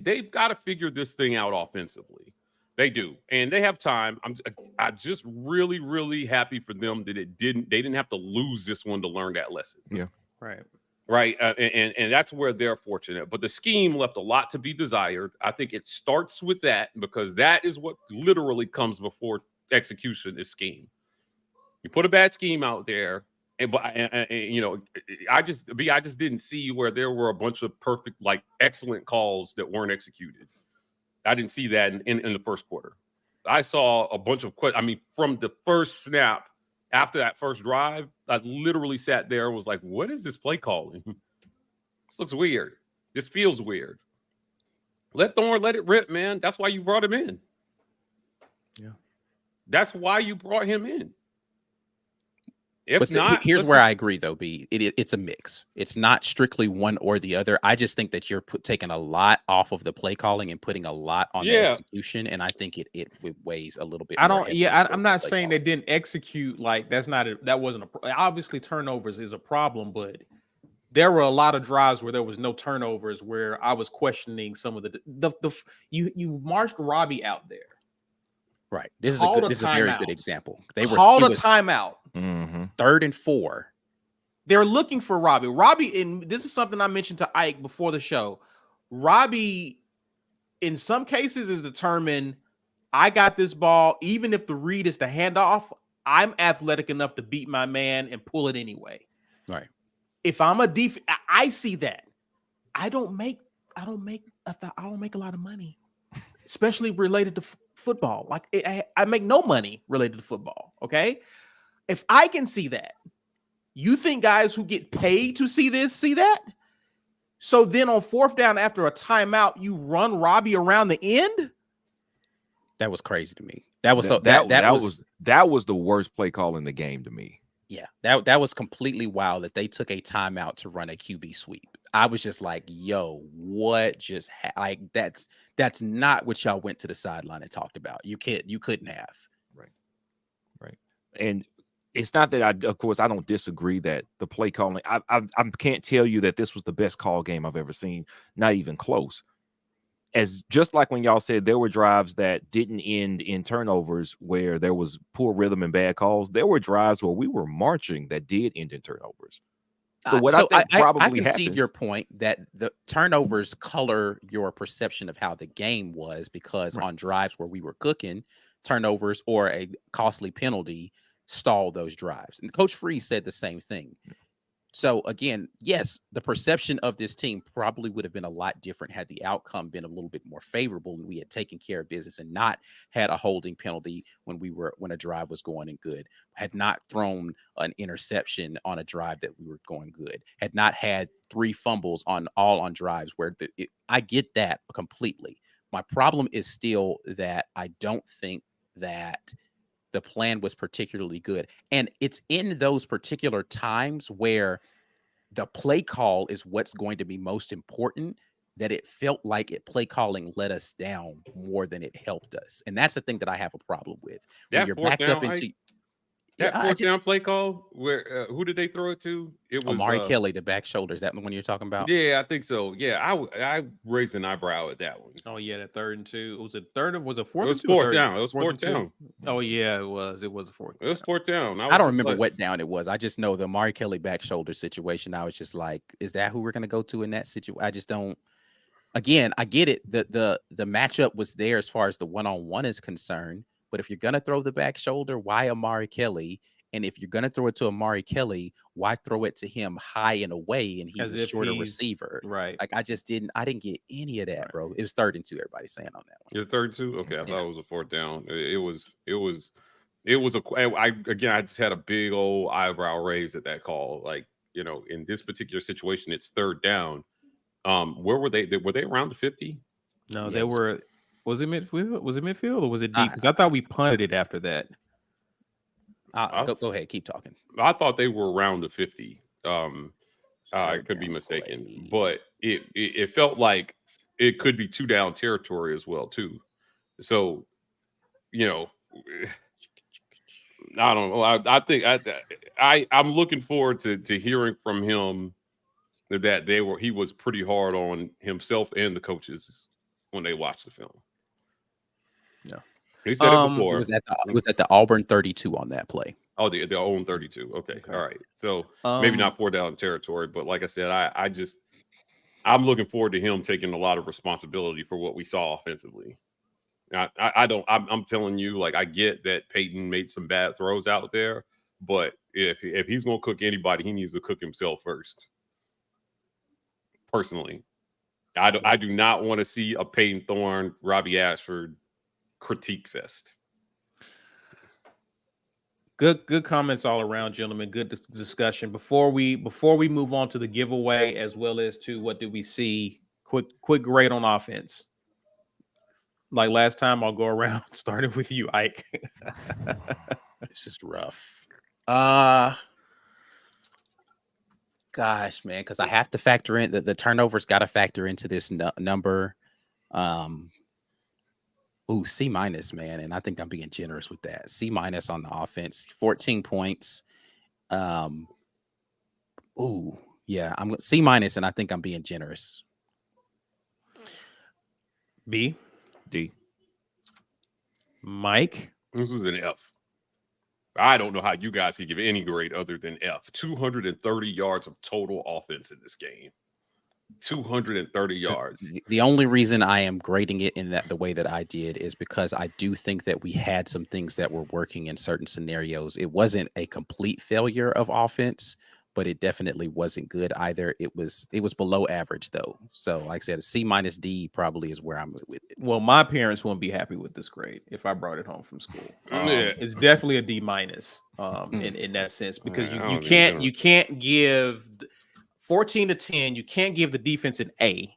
They've got to figure this thing out offensively. They do. And they have time. I'm just really, really happy for them that they didn't have to lose this one to learn that lesson. Yeah. Right. And that's where they're fortunate. But the scheme left a lot to be desired. I think it starts with that, because that is what literally comes before execution is scheme. You put a bad scheme out there, I just didn't see where there were a bunch of perfect, excellent calls that weren't executed. I didn't see that in the first quarter. I saw a bunch of from the first snap after that first drive, I literally sat there and was like, what is this play calling? This looks weird. This feels weird. Let Thorne let it rip, man. That's why you brought him in. Yeah. That's why you brought him in. Here's where I agree, though, B. It's a mix. It's not strictly one or the other. I just think that you're taking a lot off of the play calling and putting a lot on the execution, and I think it weighs a little bit. I'm not saying they didn't execute. That wasn't obviously turnovers is a problem, but there were a lot of drives where there was no turnovers where I was questioning some of you marched Robbie out there. Right. This is a very good example. They called a timeout. Mm-hmm. 3rd and 4. They're looking for Robbie, and this is something I mentioned to Ike before the show. Robbie, in some cases, is determined, I got this ball, even if the read is the handoff, I'm athletic enough to beat my man and pull it anyway. Right. if I'm a I see that. I don't make a lot of money, especially related to football. Like I make no money related to football. Okay, if I can see that, you think guys who get paid to see this see that? So then on fourth down after a timeout, you run Robbie around the end. That was crazy to me. That was that was the worst play call in the game to me. Yeah, that was completely wild that they took a timeout to run a QB sweep. I was just like, yo, what just like that's not what y'all went to the sideline and talked about. You couldn't have. Right. And it's not that of course I don't disagree that the play calling, I can't tell you that this was the best call game I've ever seen, not even close. As just like when y'all said there were drives that didn't end in turnovers where there was poor rhythm and bad calls, there were drives where we were marching that did end in turnovers. So what I think probably I concede happens, your point that the turnovers color your perception of how the game was, because on drives where we were cooking, turnovers or a costly penalty stall those drives. And Coach Freeze said the same thing. So again, yes, the perception of this team probably would have been a lot different had the outcome been a little bit more favorable and we had taken care of business and not had a holding penalty when a drive was going in good, had not thrown an interception on a drive that we were going good, had not had 3 fumbles on drives where I get that completely. My problem is still that I don't think that the plan was particularly good. And it's in those particular times where the play call is what's going to be most important that it felt like play calling let us down more than it helped us. And that's the thing that I have a problem with. When you're backed up into fourth down play call, where who did they throw it to? It was Amari Kelly, the back shoulder. Is that the one you're talking about? Yeah, I think so. Yeah, I raised an eyebrow at that one. Oh yeah, that 3rd and 2. Was it 3rd or was it 4th? It was 4th down. It was 4th down. Oh yeah, it was. It was a 4th. It was 4th down. I don't remember what down it was. I just know the Amari Kelly back shoulder situation. I was just like, is that who we're going to go to in that situation? I just don't. Again, I get it. The matchup was there as far as the one-on-one is concerned. But if you're going to throw the back shoulder, why Amari Kelly? And if you're going to throw it to Amari Kelly, why throw it to him high and away? And he's a shorter receiver. Right. Like I didn't get any of that, bro. It was 3rd and 2. Everybody's saying on that one. It was 3rd and 2. Okay. I thought it was a 4th down. I just had a big old eyebrow raised at that call. Like, in this particular situation, it's 3rd down. Where were they? Were they around the 50? No, they were. Was it midfield? Was it midfield or was it deep? Because I thought we punted it after that. Go ahead, keep talking. I thought they were around the 50. I could be mistaken, but it felt like it could be 2 down territory as well too. So, I don't know. I think I'm looking forward to hearing from him that he was pretty hard on himself and the coaches when they watched the film. No. He said it before. It was at the Auburn 32 on that play. Oh, the Auburn 32. Okay. All right. So maybe not 4 down territory, but like I said, I'm looking forward to him taking a lot of responsibility for what we saw offensively. I'm telling you, like, I get that Peyton made some bad throws out there, but if he's going to cook anybody, he needs to cook himself first. Personally, I do not want to see a Peyton Thorne, Robbie Ashford critique fest. Good comments all around, gentlemen. Good discussion. Before we move on to the giveaway, as well as to what did we see, quick grade on offense. Like last time, I'll go around starting with you, Ike. This is rough. Gosh, man, because I have to factor in the turnovers. Got to factor into this number. C-, man, and I think I'm being generous with that. C- on the offense, 14 points. I'm C-, and I think I'm being generous. B, D, Mike. This is an F. I don't know how you guys can give any grade other than F. 230 yards of total offense in this game. 230 yards. The only reason I am grading it in the way that I did is because I do think that we had some things that were working in certain scenarios. It wasn't a complete failure of offense, but it definitely wasn't good either. It was below average though. So like I said, a C minus D probably is where I'm with it. Well, my parents wouldn't be happy with this grade if I brought it home from school. Yeah. It's definitely a D minus in that sense, because I you don't think can't give 14 to 10. You can't give the defense an A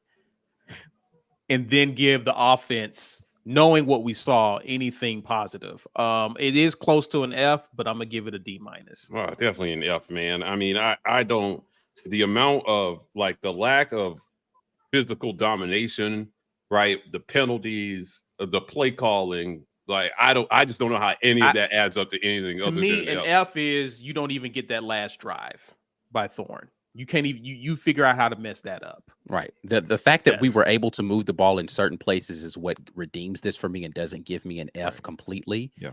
and then give the offense, knowing what we saw, anything positive. It is close to an F, but I'm gonna give it a D minus. Well, definitely an F, man. I mean, I don't, the amount of like the lack of physical domination, right? The penalties, the play calling, like I just don't know how any of that adds up to anything. To other me, than an F is you don't even get that last drive by Thorne. You can't even you figure out how to mess that up. Right. The fact that we were able to move the ball in certain places is what redeems this for me and doesn't give me an F completely. Yeah.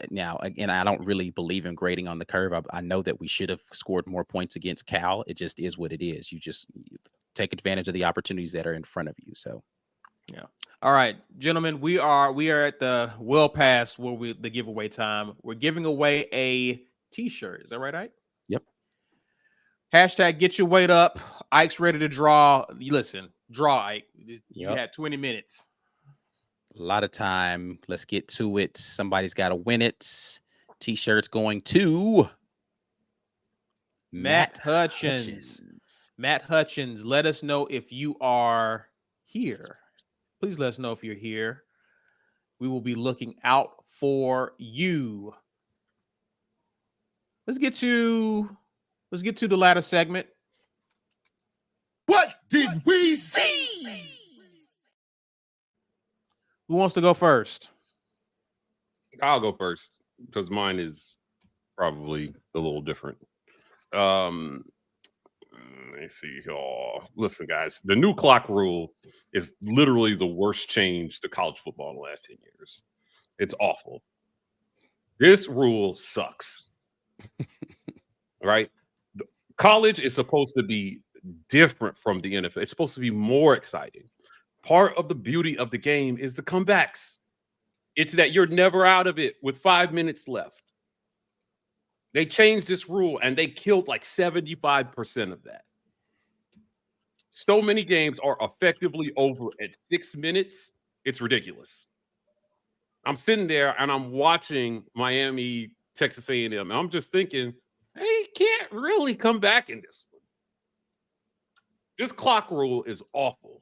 Now, again, I don't really believe in grading on the curve. I know that we should have scored more points against Cal. It just is what it is. You take advantage of the opportunities that are in front of you. So, yeah. All right, gentlemen, we are at the well past the giveaway time. We're giving away a T-shirt. Is that right, Ike? Yep. Hashtag get your weight up. Ike's ready to draw. Listen, draw, Ike. You had 20 minutes. A lot of time. Let's get to it. Somebody's got to win it. T-shirt's going to Matt Hutchins. Matt Hutchins, let us know if you are here. Please let us know if you're here. We will be looking out for you. Let's get to the latter segment. What did we see? Who wants to go first? I'll go first because mine is probably a little different. Let me see. Oh, listen, guys, the new clock rule is literally the worst change to college football in the last 10 years. It's awful. This rule sucks. Right? College is supposed to be different from the NFL. It's supposed to be more exciting. Part of the beauty of the game is the comebacks. It's that you're never out of it with 5 minutes left. They changed this rule and they killed like 75% of that. So many games are effectively over at 6 minutes. It's ridiculous. I'm sitting there and I'm watching Miami, Texas A&M, and I'm just thinking, they can't really come back in this one. This clock rule is awful.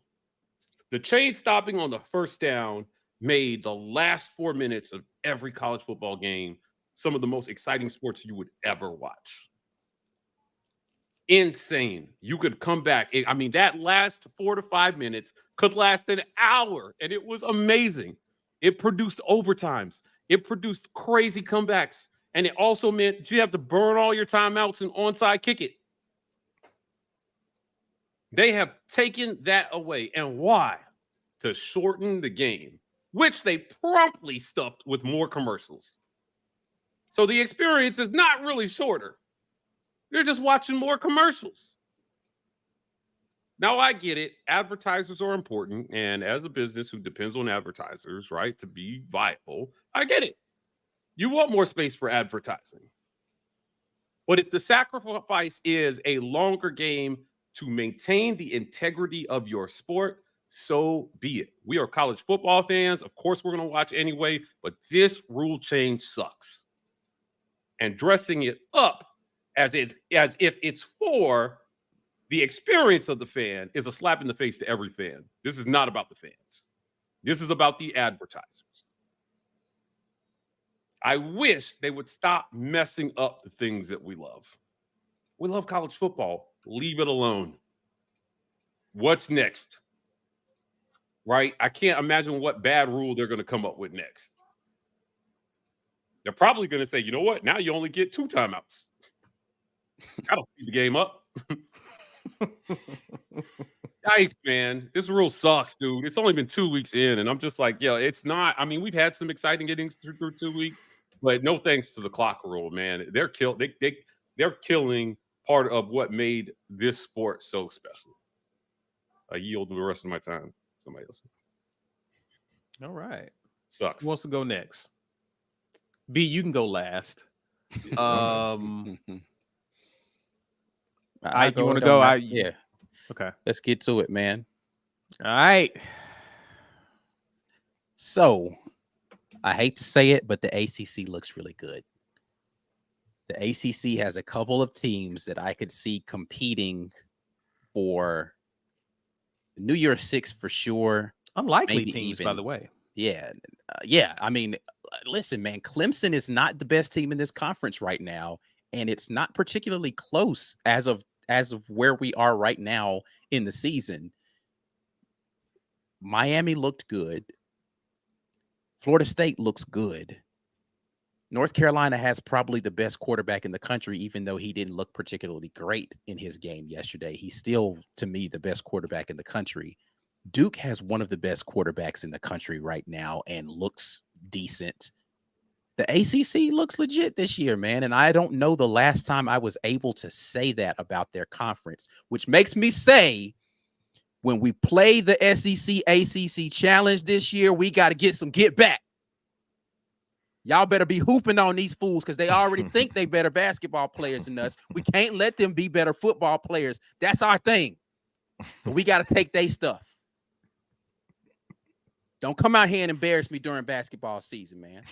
The chain stopping on the first down made the last 4 minutes of every college football game some of the most exciting sports you would ever watch. Insane. You could come back. I mean, that last 4 to 5 minutes could last an hour, and it was amazing. It produced overtimes. It produced crazy comebacks. And it also meant that you have to burn all your timeouts and onside kick it. They have taken that away. And why? To shorten the game, which they promptly stuffed with more commercials. So the experience is not really shorter. You're just watching more commercials. Now, I get it. Advertisers are important. And as a business who depends on advertisers, right, to be viable, I get it. You want more space for advertising. But if the sacrifice is a longer game to maintain the integrity of your sport, so be it. We are college football fans. Of course, we're going to watch anyway, but this rule change sucks. And dressing it up as if it's for the experience of the fan is a slap in the face to every fan. This is not about the fans. This is about the advertisers. I wish they would stop messing up the things that we love. We love college football. Leave it alone. What's next? Right? I can't imagine what bad rule they're going to come up with next. They're probably going to say, you know what? Now you only get 2 timeouts. That'll speed the game up. Yikes, man. This rule sucks, dude. It's only been 2 weeks in, and I'm just like, yeah, it's not. I mean, we've had some exciting innings through 2 weeks, but no thanks to the clock rule, man. They're killing part of what made this sport so special. I yield the rest of my time. Somebody else. All right. Sucks. Who wants to go next? B, you can go last. You want to go? Yeah. Okay. Let's get to it, man. All right. So, I hate to say it, but the ACC looks really good. The ACC has a couple of teams that I could see competing for New Year's Six for sure. Unlikely Maybe teams, even, by the way. Yeah. Yeah. I mean, listen, man, Clemson is not the best team in this conference right now, and it's not particularly close as of where we are right now in the season. Miami looked good. Florida State looks good. North Carolina has probably the best quarterback in the country, even though he didn't look particularly great in his game yesterday. He's still, to me, the best quarterback in the country. Duke has one of the best quarterbacks in the country right now and looks decent. The ACC looks legit this year, man. And I don't know the last time I was able to say that about their conference, which makes me say when we play the SEC ACC challenge this year, we got to get some get back. Y'all better be hooping on these fools because they already think they better basketball players than us. We can't let them be better football players. That's our thing. But we got to take their stuff. Don't come out here and embarrass me during basketball season, man.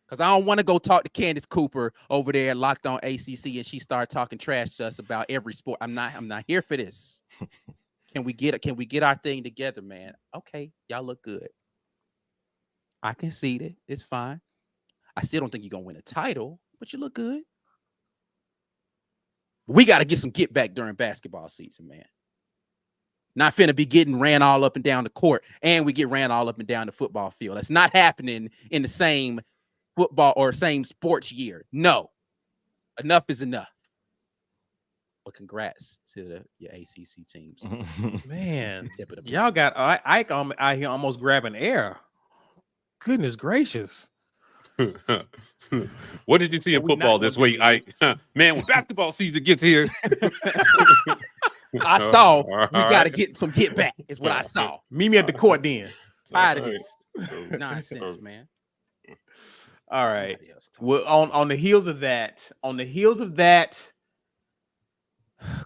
Because I don't want to go talk to Candace Cooper over there Locked On ACC and she start talking trash to us about every sport. I'm not here for this. Can we get our thing together, man? Okay, y'all look good. I concede it. It's fine. I still don't think you're going to win a title, but you look good. We got to get some get back during basketball season, man. Not finna be getting ran all up and down the court, and we get ran all up and down the football field. That's not happening in the same football or same sports year. No. Enough is enough. But congrats to your ACC teams. Man, y'all got Ike out here almost grabbing air. Goodness gracious. What did you see in football this week? Man, when basketball season gets here. I saw we got to get some get back is what I saw. Meet me at the court then. Tired of this nonsense, man. All right. Well, on the heels of that,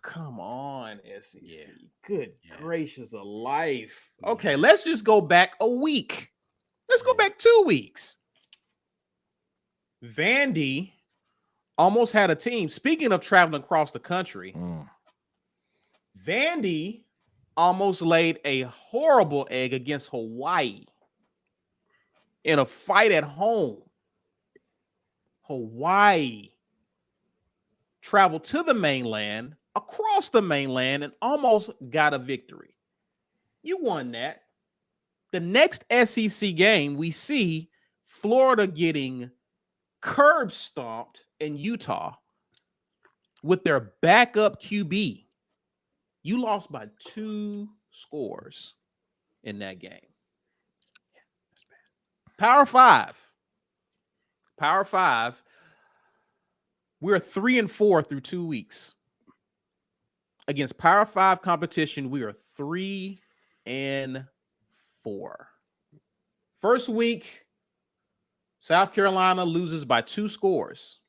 come on, SEC. Yeah. Good gracious of life. Okay, let's just go back a week. Let's go back 2 weeks. Vandy almost had a team. Speaking of traveling across the country, Vandy almost laid a horrible egg against Hawaii in a fight at home. Hawaii traveled to the mainland, across the mainland, and almost got a victory. You won that. The next SEC game, we see Florida getting curb stomped in Utah with their backup QB. You lost by 2 scores in that game. Yeah, that's bad. Power five. We're 3-4 through 2 weeks. Against Power 5 competition, we are 3-4. First week, South Carolina loses by 2 scores.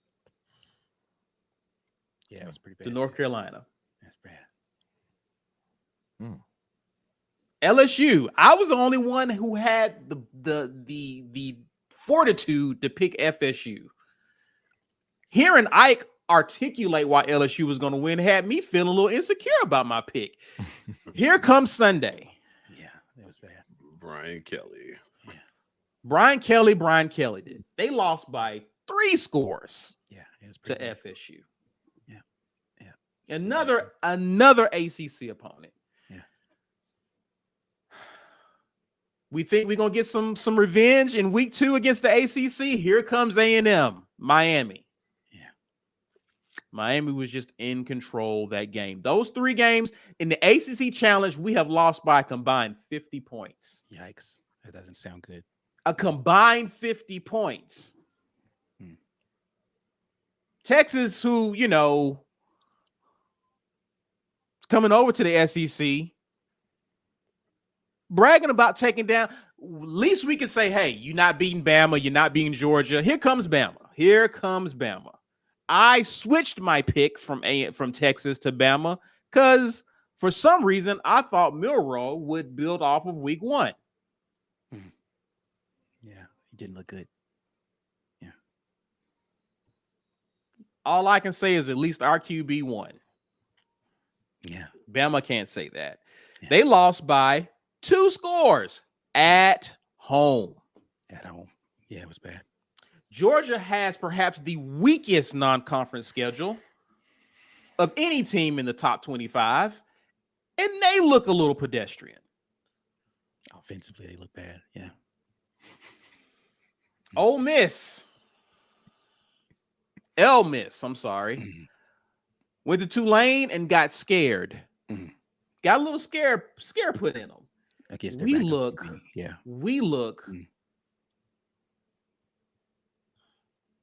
Yeah, it was pretty bad. To North Carolina. That's bad. LSU. I was the only one who had the fortitude to pick FSU. Hearing Ike articulate why LSU was going to win had me feeling a little insecure about my pick. Here comes Sunday. Yeah, that was bad. Brian Kelly. Yeah. Brian Kelly did. They lost by 3 scores. Yeah, it was to bad. FSU. Yeah. Another ACC opponent. Yeah. We think we're gonna get some revenge in week 2 against the ACC. Here comes A&M, Miami. Yeah. Miami was just in control that game. Those 3 games in the ACC challenge, we have lost by a combined 50 points. Yikes. That doesn't sound good. A combined 50 points. Texas, who, coming over to the SEC, bragging about taking down, at least we can say, hey, you're not beating Bama, you're not beating Georgia. Here comes Bama. I switched my pick from Texas to Bama because for some reason I thought Milroe would build off of week 1. Yeah, he didn't look good. Yeah. All I can say is at least our QB won. Yeah. Bama can't say that. Yeah. They lost by 2 scores at home. At home. Yeah, it was bad. Georgia has perhaps the weakest non-conference schedule of any team in the top 25, and they look a little pedestrian. Offensively, they look bad. Yeah. Ole Miss. El Miss, I'm sorry. Went to Tulane and got scared. Got a little scare put in them. I guess they're We back up. look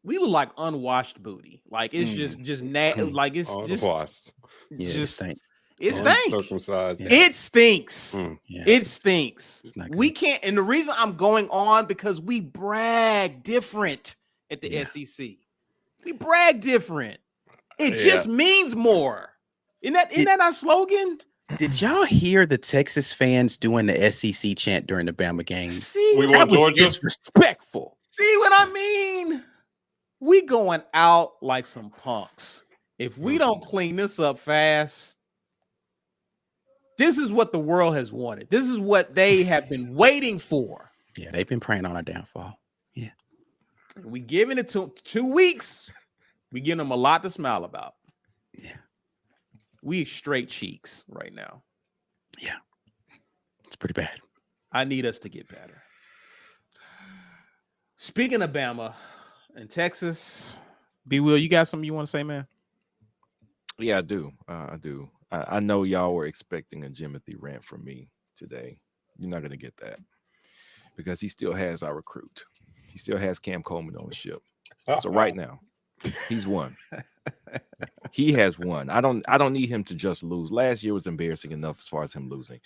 like unwashed booty. Like it's like it's Unwashed. it stinks. Uncircumcised. It stinks. Yeah. It stinks. It's not good. We can't, and the reason I'm going on because we brag different at the SEC. We brag different. It just means more. Isn't that our slogan? Did y'all hear the Texas fans doing the SEC chant during the Bama game? See, We That want was Georgia. disrespectful. see what I mean? We going out like some punks. If we don't clean this up fast, this is what the world has wanted. This is what they have been waiting for. Yeah, they've been praying on our downfall. We giving it to 2 weeks. We giving them a lot to smile about. Yeah. We straight cheeks right now. Yeah. It's pretty bad. I need us to get better. Speaking of Bama and Texas, B. Will, you got something you want to say, man? Yeah, I do. I know y'all were expecting a Jimothy rant from me today. You're not going to get that because he still has our recruit. He still has Cam Coleman on the ship. So right now, he's won. He has won. I don't need him to just lose. Last year was embarrassing enough as far as him losing.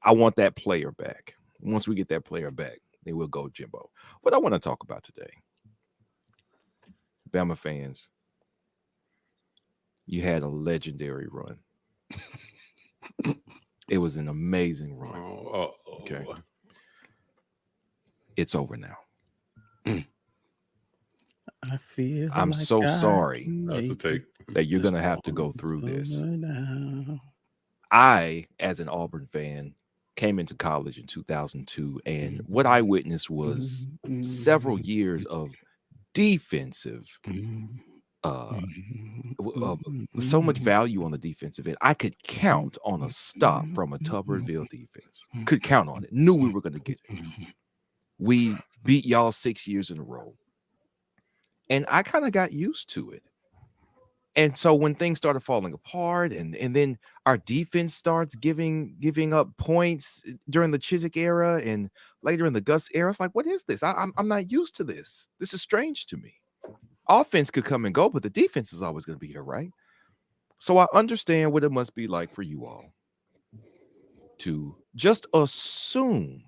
I want that player back. Once we get that player back, then we'll go Jimbo. What I want to talk about today, Bama fans, you had a legendary run. It was an amazing run. Okay. It's over now. I feel I'm like so I sorry can That's a make take. that you're this going to have to go through this. over now. I, as an Auburn fan, came into college in 2002, and what I witnessed was several years of defensive, so much value on the defensive end. I could count on a stop from a Tuberville defense. Could count on it. Knew we were going to get it. We beat y'all 6 years in a row. And I kind of got used to it. And so when things started falling apart and then our defense starts giving up points during the Chiswick era and later in the Gus era, it's like, what is this? I'm not used to this. This is strange to me. Offense could come and go, but the defense is always going to be here, right? So I understand what it must be like for you all to just assume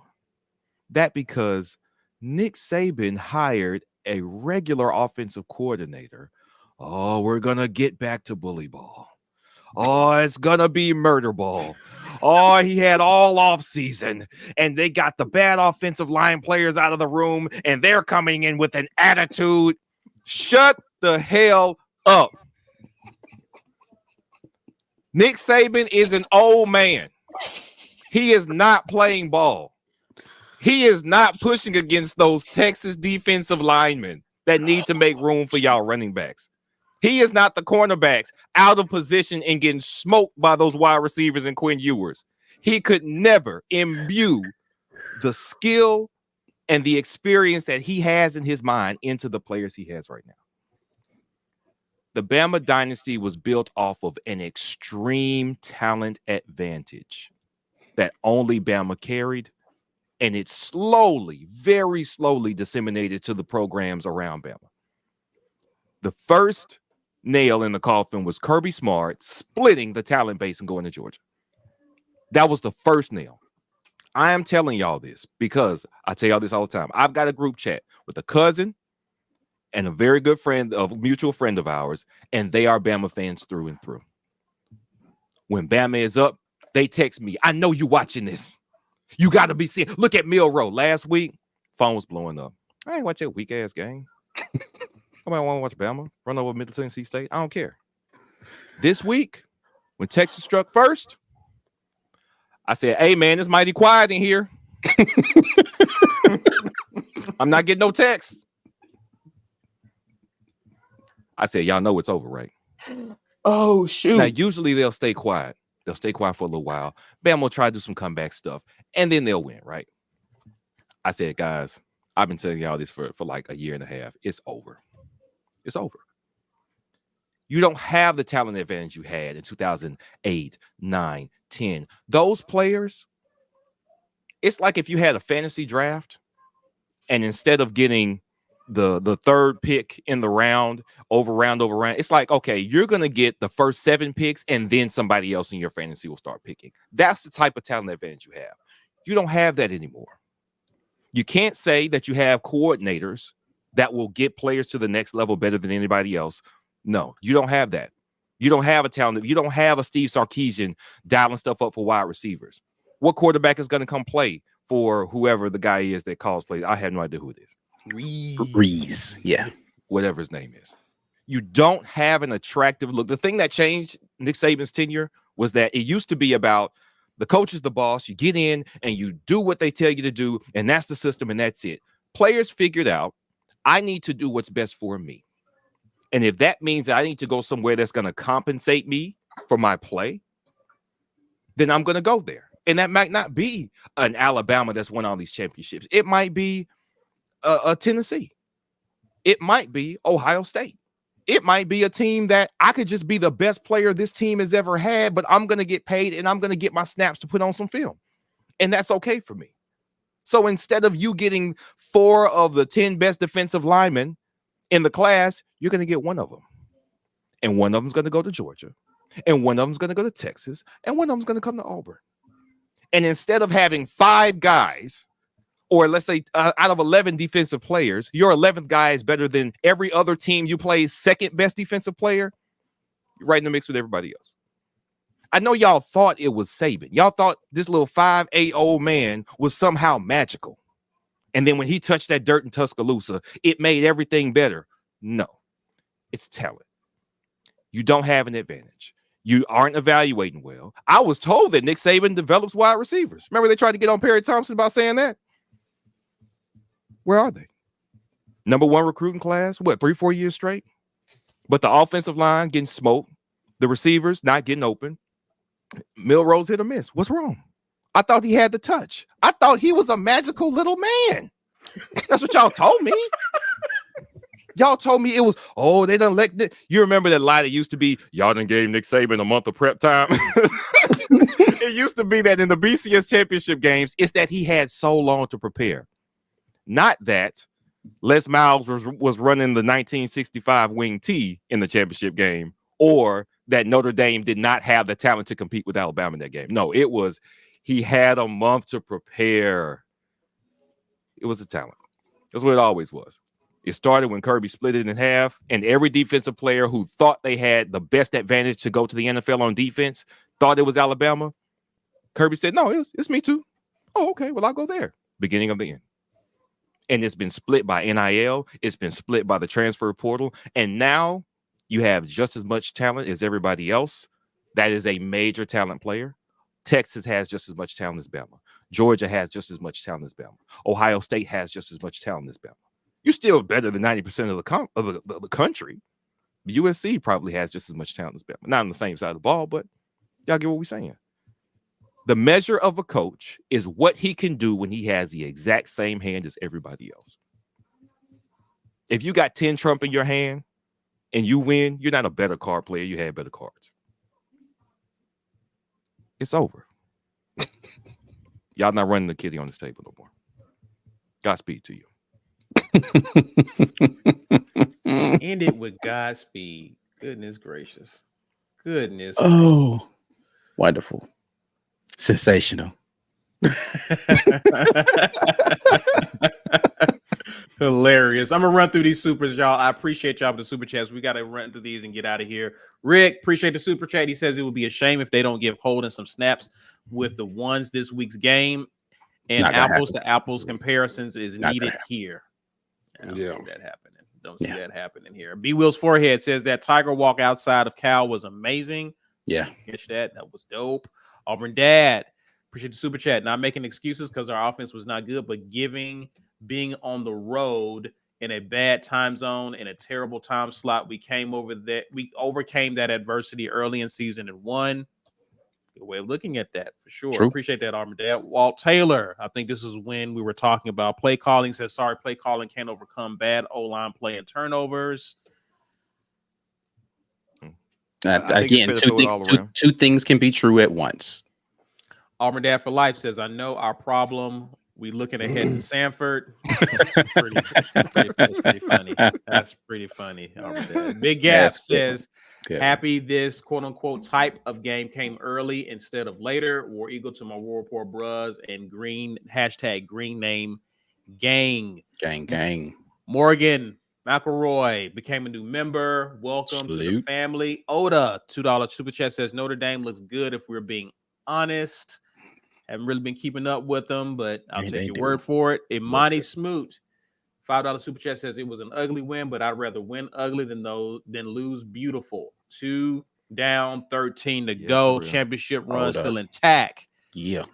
that because Nick Saban hired a regular offensive coordinator, oh, we're going to get back to bully ball. Oh, it's going to be murder ball. Oh, he had all off season and they got the bad offensive line players out of the room and they're coming in with an attitude. Shut the hell up. Nick Saban is an old man. He is not playing ball. He is not pushing against those Texas defensive linemen that need to make room for y'all running backs. He is not the cornerbacks out of position and getting smoked by those wide receivers and Quinn Ewers. He could never imbue the skill and the experience that he has in his mind into the players he has right now. The Bama dynasty was built off of an extreme talent advantage that only Bama carried. And it slowly, very slowly disseminated to the programs around Bama. The first nail in the coffin was Kirby Smart splitting the talent base and going to Georgia. That was the first nail. I am telling y'all this because I tell y'all this all the time. I've got a group chat with a cousin and a very good friend of a mutual friend of ours, and they are Bama fans through and through. When Bama is up, they text me, I know you watching this. You got to be seeing. Look at Milrow. Last week, phone was blowing up. I ain't watch that weak-ass game. Nobody want to watch Bama run over Middle Tennessee State. I don't care. This week, when Texas struck first, I said, hey, man, it's mighty quiet in here. I'm not getting no text. I said, y'all know it's over, right? Oh, shoot. Now, usually they'll stay quiet. They'll stay quiet for a little while. Bama will try to do some comeback stuff, and then they'll win, right? I said, guys, I've been telling y'all this for like a year and a half. It's over. It's over. You don't have the talent advantage you had in 2008, 9, 10. Those players, it's like if you had a fantasy draft, and instead of getting the third pick in the round, it's like, okay, you're going to get the first 7 picks, and then somebody else in your fantasy will start picking. That's the type of talent advantage you have. You don't have that anymore. You can't say that you have coordinators that will get players to the next level better than anybody else. No, you don't have that. You don't have a talent. You don't have a Steve Sarkisian dialing stuff up for wide receivers. What quarterback is going to come play for whoever the guy is that calls plays? I have no idea who it is. Reese. Yeah. Whatever his name is. You don't have an attractive look. The thing that changed Nick Saban's tenure was that it used to be about the coach is the boss. You get in and you do what they tell you to do, and that's the system, and that's it. Players figured out, I need to do what's best for me. And if that means that I need to go somewhere that's going to compensate me for my play, then I'm going to go there. And that might not be an Alabama that's won all these championships. It might be a Tennessee. It might be Ohio State. It might be a team that I could just be the best player this team has ever had, but I'm going to get paid and I'm going to get my snaps to put on some film. And that's okay for me. So instead of you getting 4 of the 10 best defensive linemen in the class, you're going to get one of them. And one of them's going to go to Georgia. And one of them's going to go to Texas. And one of them's going to come to Auburn. And instead of having 5 guys, or let's say out of 11 defensive players, your 11th guy is better than every other team you play's second best defensive player, you're right in the mix with everybody else. I know y'all thought it was Saban. Y'all thought this little 5'8" old man was somehow magical. And then when he touched that dirt in Tuscaloosa, it made everything better. No, it's talent. You don't have an advantage. You aren't evaluating well. I was told that Nick Saban develops wide receivers. Remember they tried to get on Perry Thompson about saying that? Where are they? Number 1 recruiting class, 3-4 years straight? But the offensive line getting smoked. The receivers not getting open. Milrose hit or miss. What's wrong? I thought he had the touch. I thought he was a magical little man. That's what y'all told me. Y'all told me it was, they done let you remember that lie that used to be, y'all done gave Nick Saban a month of prep time. It used to be that in the BCS championship games, it's that he had so long to prepare. Not that Les Miles was running the 1965 wing T in the championship game, or that Notre Dame did not have the talent to compete with Alabama in that game. No, it was he had a month to prepare. It was a talent. That's what it always was. It started when Kirby split it in half, and every defensive player who thought they had the best advantage to go to the NFL on defense thought it was Alabama. Kirby said, no, it's me too. Oh, okay, well, I'll go there. Beginning of the end. And it's been split by NIL. It's been split by the transfer portal. And now you have just as much talent as everybody else. That is a major talent player. Texas has just as much talent as Bama. Georgia has just as much talent as Bama. Ohio State has just as much talent as Bama. You're still better than 90% of the country. USC probably has just as much talent as Bama. Not on the same side of the ball, but y'all get what we're saying. The measure of a coach is what he can do when he has the exact same hand as everybody else. If you got 10 Trump in your hand and you win, you're not a better card player. You had better cards. It's over. Y'all not running the kitty on this table no more. Godspeed to you. End it with Godspeed. Goodness gracious. Goodness. Oh, wonderful. Sensational. Hilarious. I'm gonna run through these supers, y'all. I appreciate y'all for the super chats. We gotta run through these and get out of here. Rick, appreciate the super chat. He says it would be a shame if they don't give Holden some snaps with the ones this week's game, and apples to apples comparisons is needed here. I don't see that happening. Don't see that happening here. B Will's forehead says that Tiger walk outside of Cal was amazing. Yeah, catch that. That was dope. Auburn Dad, appreciate the super chat. Not making excuses because our offense was not good, but being on the road in a bad time zone in a terrible time slot, we overcame that adversity early in season and won. Good way of looking at that for sure. True. Appreciate that, Auburn Dad. Walt Taylor, I think this is when we were talking about play calling. Says sorry, play calling can't overcome bad O-line play and turnovers. Again, two things can be true at once. Auburn Dad for Life says, I know our problem. We looking ahead to Sanford. That's pretty funny. That's pretty funny. Auburn Dad. Big Gap says, happy this quote unquote type of game came early instead of later. War Eagle to my War Report bros and green #green name gang. Gang. Morgan McElroy became a new member. Welcome to the family. Oda, $2 super chat says Notre Dame looks good if we're being honest. Haven't really been keeping up with them, but I'll take your word for it. Imani Smoot, $5 super chat says it was an ugly win, but I'd rather win ugly than lose beautiful. 2 down, 13 to go. Championship run still intact. Yeah.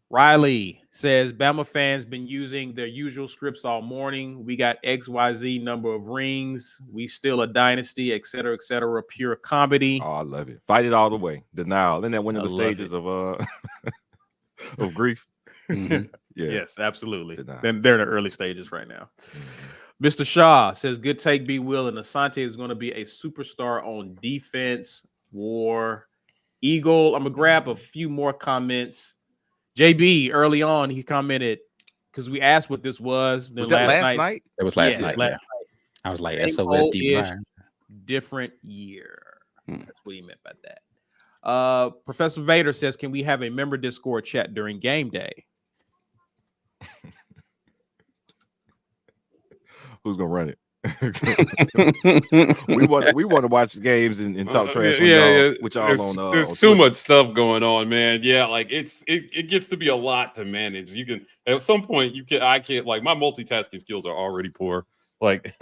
Riley says Bama fans been using their usual scripts all morning. We got XYZ number of rings. We still a dynasty, et cetera, pure comedy. Oh, I love it. Fight it all the way. Denial. Then that one of the stages of of grief. Mm-hmm. Yeah. Yes, absolutely. Then they're in the early stages right now. Mm-hmm. Mr. Shaw says good take, B. Will, and Asante is going to be a superstar on defense. War Eagle. I'm gonna grab a few more comments. JB, early on, he commented because we asked what this was. Was that last night? It was last night. Yeah. I was like, SOSD. Different year. That's what he meant by that. Professor Vader says, can we have a member Discord chat during game day? Who's going to run it? we want to watch the games and talk trash with y'all on. There's too much stuff going on, man. Yeah, like it gets to be a lot to manage. You can at some point I can't like my multitasking skills are already poor. Like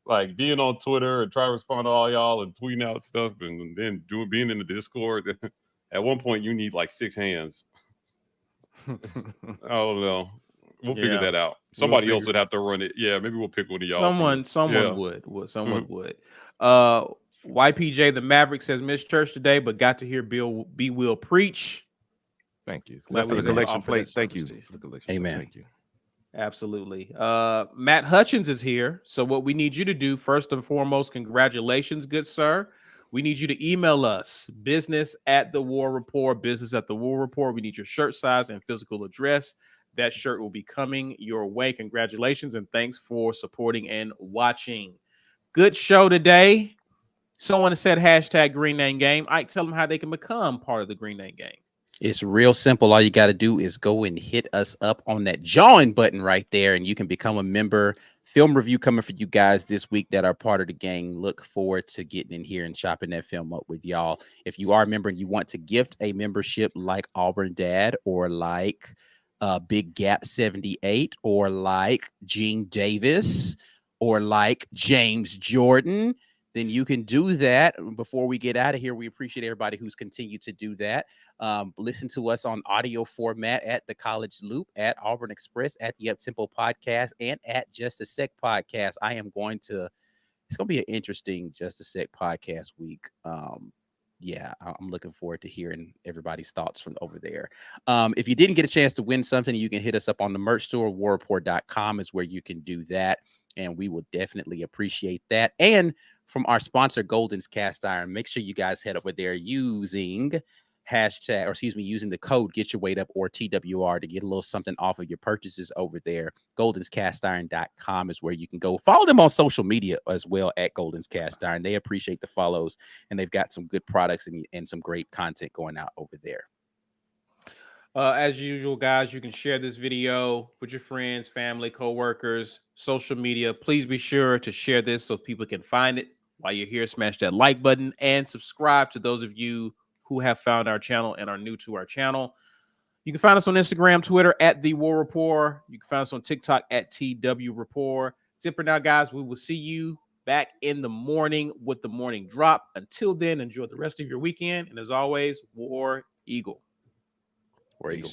like being on Twitter and trying to respond to all y'all and tweeting out stuff and then being in the Discord. At one point you need like 6 hands. I don't know. We'll figure that out. Somebody else would have to run it. Yeah, maybe we'll pick one of y'all. Someone would. YPJ the Maverick says missed church today, but got to hear B. Will preach. Thank you. For the collection plate. Thank you. For the collection. Amen. Thank you. Absolutely. Matt Hutchins is here. So what we need you to do, first and foremost, congratulations, good sir. We need you to email us, business@the-war report. We need your shirt size and physical address. That shirt will be coming your way. Congratulations and thanks for supporting and watching. Good show today. Someone said #Green Name Game. Ike, tell them how they can become part of the Green Name Game. It's real simple. All you got to do is go and hit us up on that join button right there, and you can become a member. Film review coming for you guys this week that are part of the gang. Look forward to getting in here and chopping that film up with y'all. If you are a member and you want to gift a membership like Auburn Dad or like Big Gap 78 or like Gene Davis or like James Jordan, then you can do that. Before we get out of here, we appreciate everybody who's continued to do that. Listen to us on audio format at the College Loop, at Auburn Express, at the Uptempo Podcast, and at Just a Sec Podcast. It's going to be an interesting Just a Sec Podcast week. Yeah, I'm looking forward to hearing everybody's thoughts from over there. If you didn't get a chance to win something, you can hit us up on the merch store. warreport.com is where you can do that. And we will definitely appreciate that. And from our sponsor, Golden's Cast Iron, make sure you guys head over there using using the code Get Your Weight Up or TWR to get a little something off of your purchases over there. GoldensCastIron.com is where you can go. Follow them on social media as well at Golden's Cast Iron. They appreciate the follows, and they've got some good products and some great content going out over there. As usual, guys, you can share this video with your friends, family, co-workers, social media. Please be sure to share this so people can find it. While you're here, smash that like button and subscribe to those of you who have found our channel and are new to our channel. You can find us on Instagram, Twitter at The War Rapport. You can find us on TikTok at TW Rapport. Tip for now, guys. We will see you back in the morning with the morning drop. Until then, enjoy the rest of your weekend. And as always, War Eagle. War Eagle.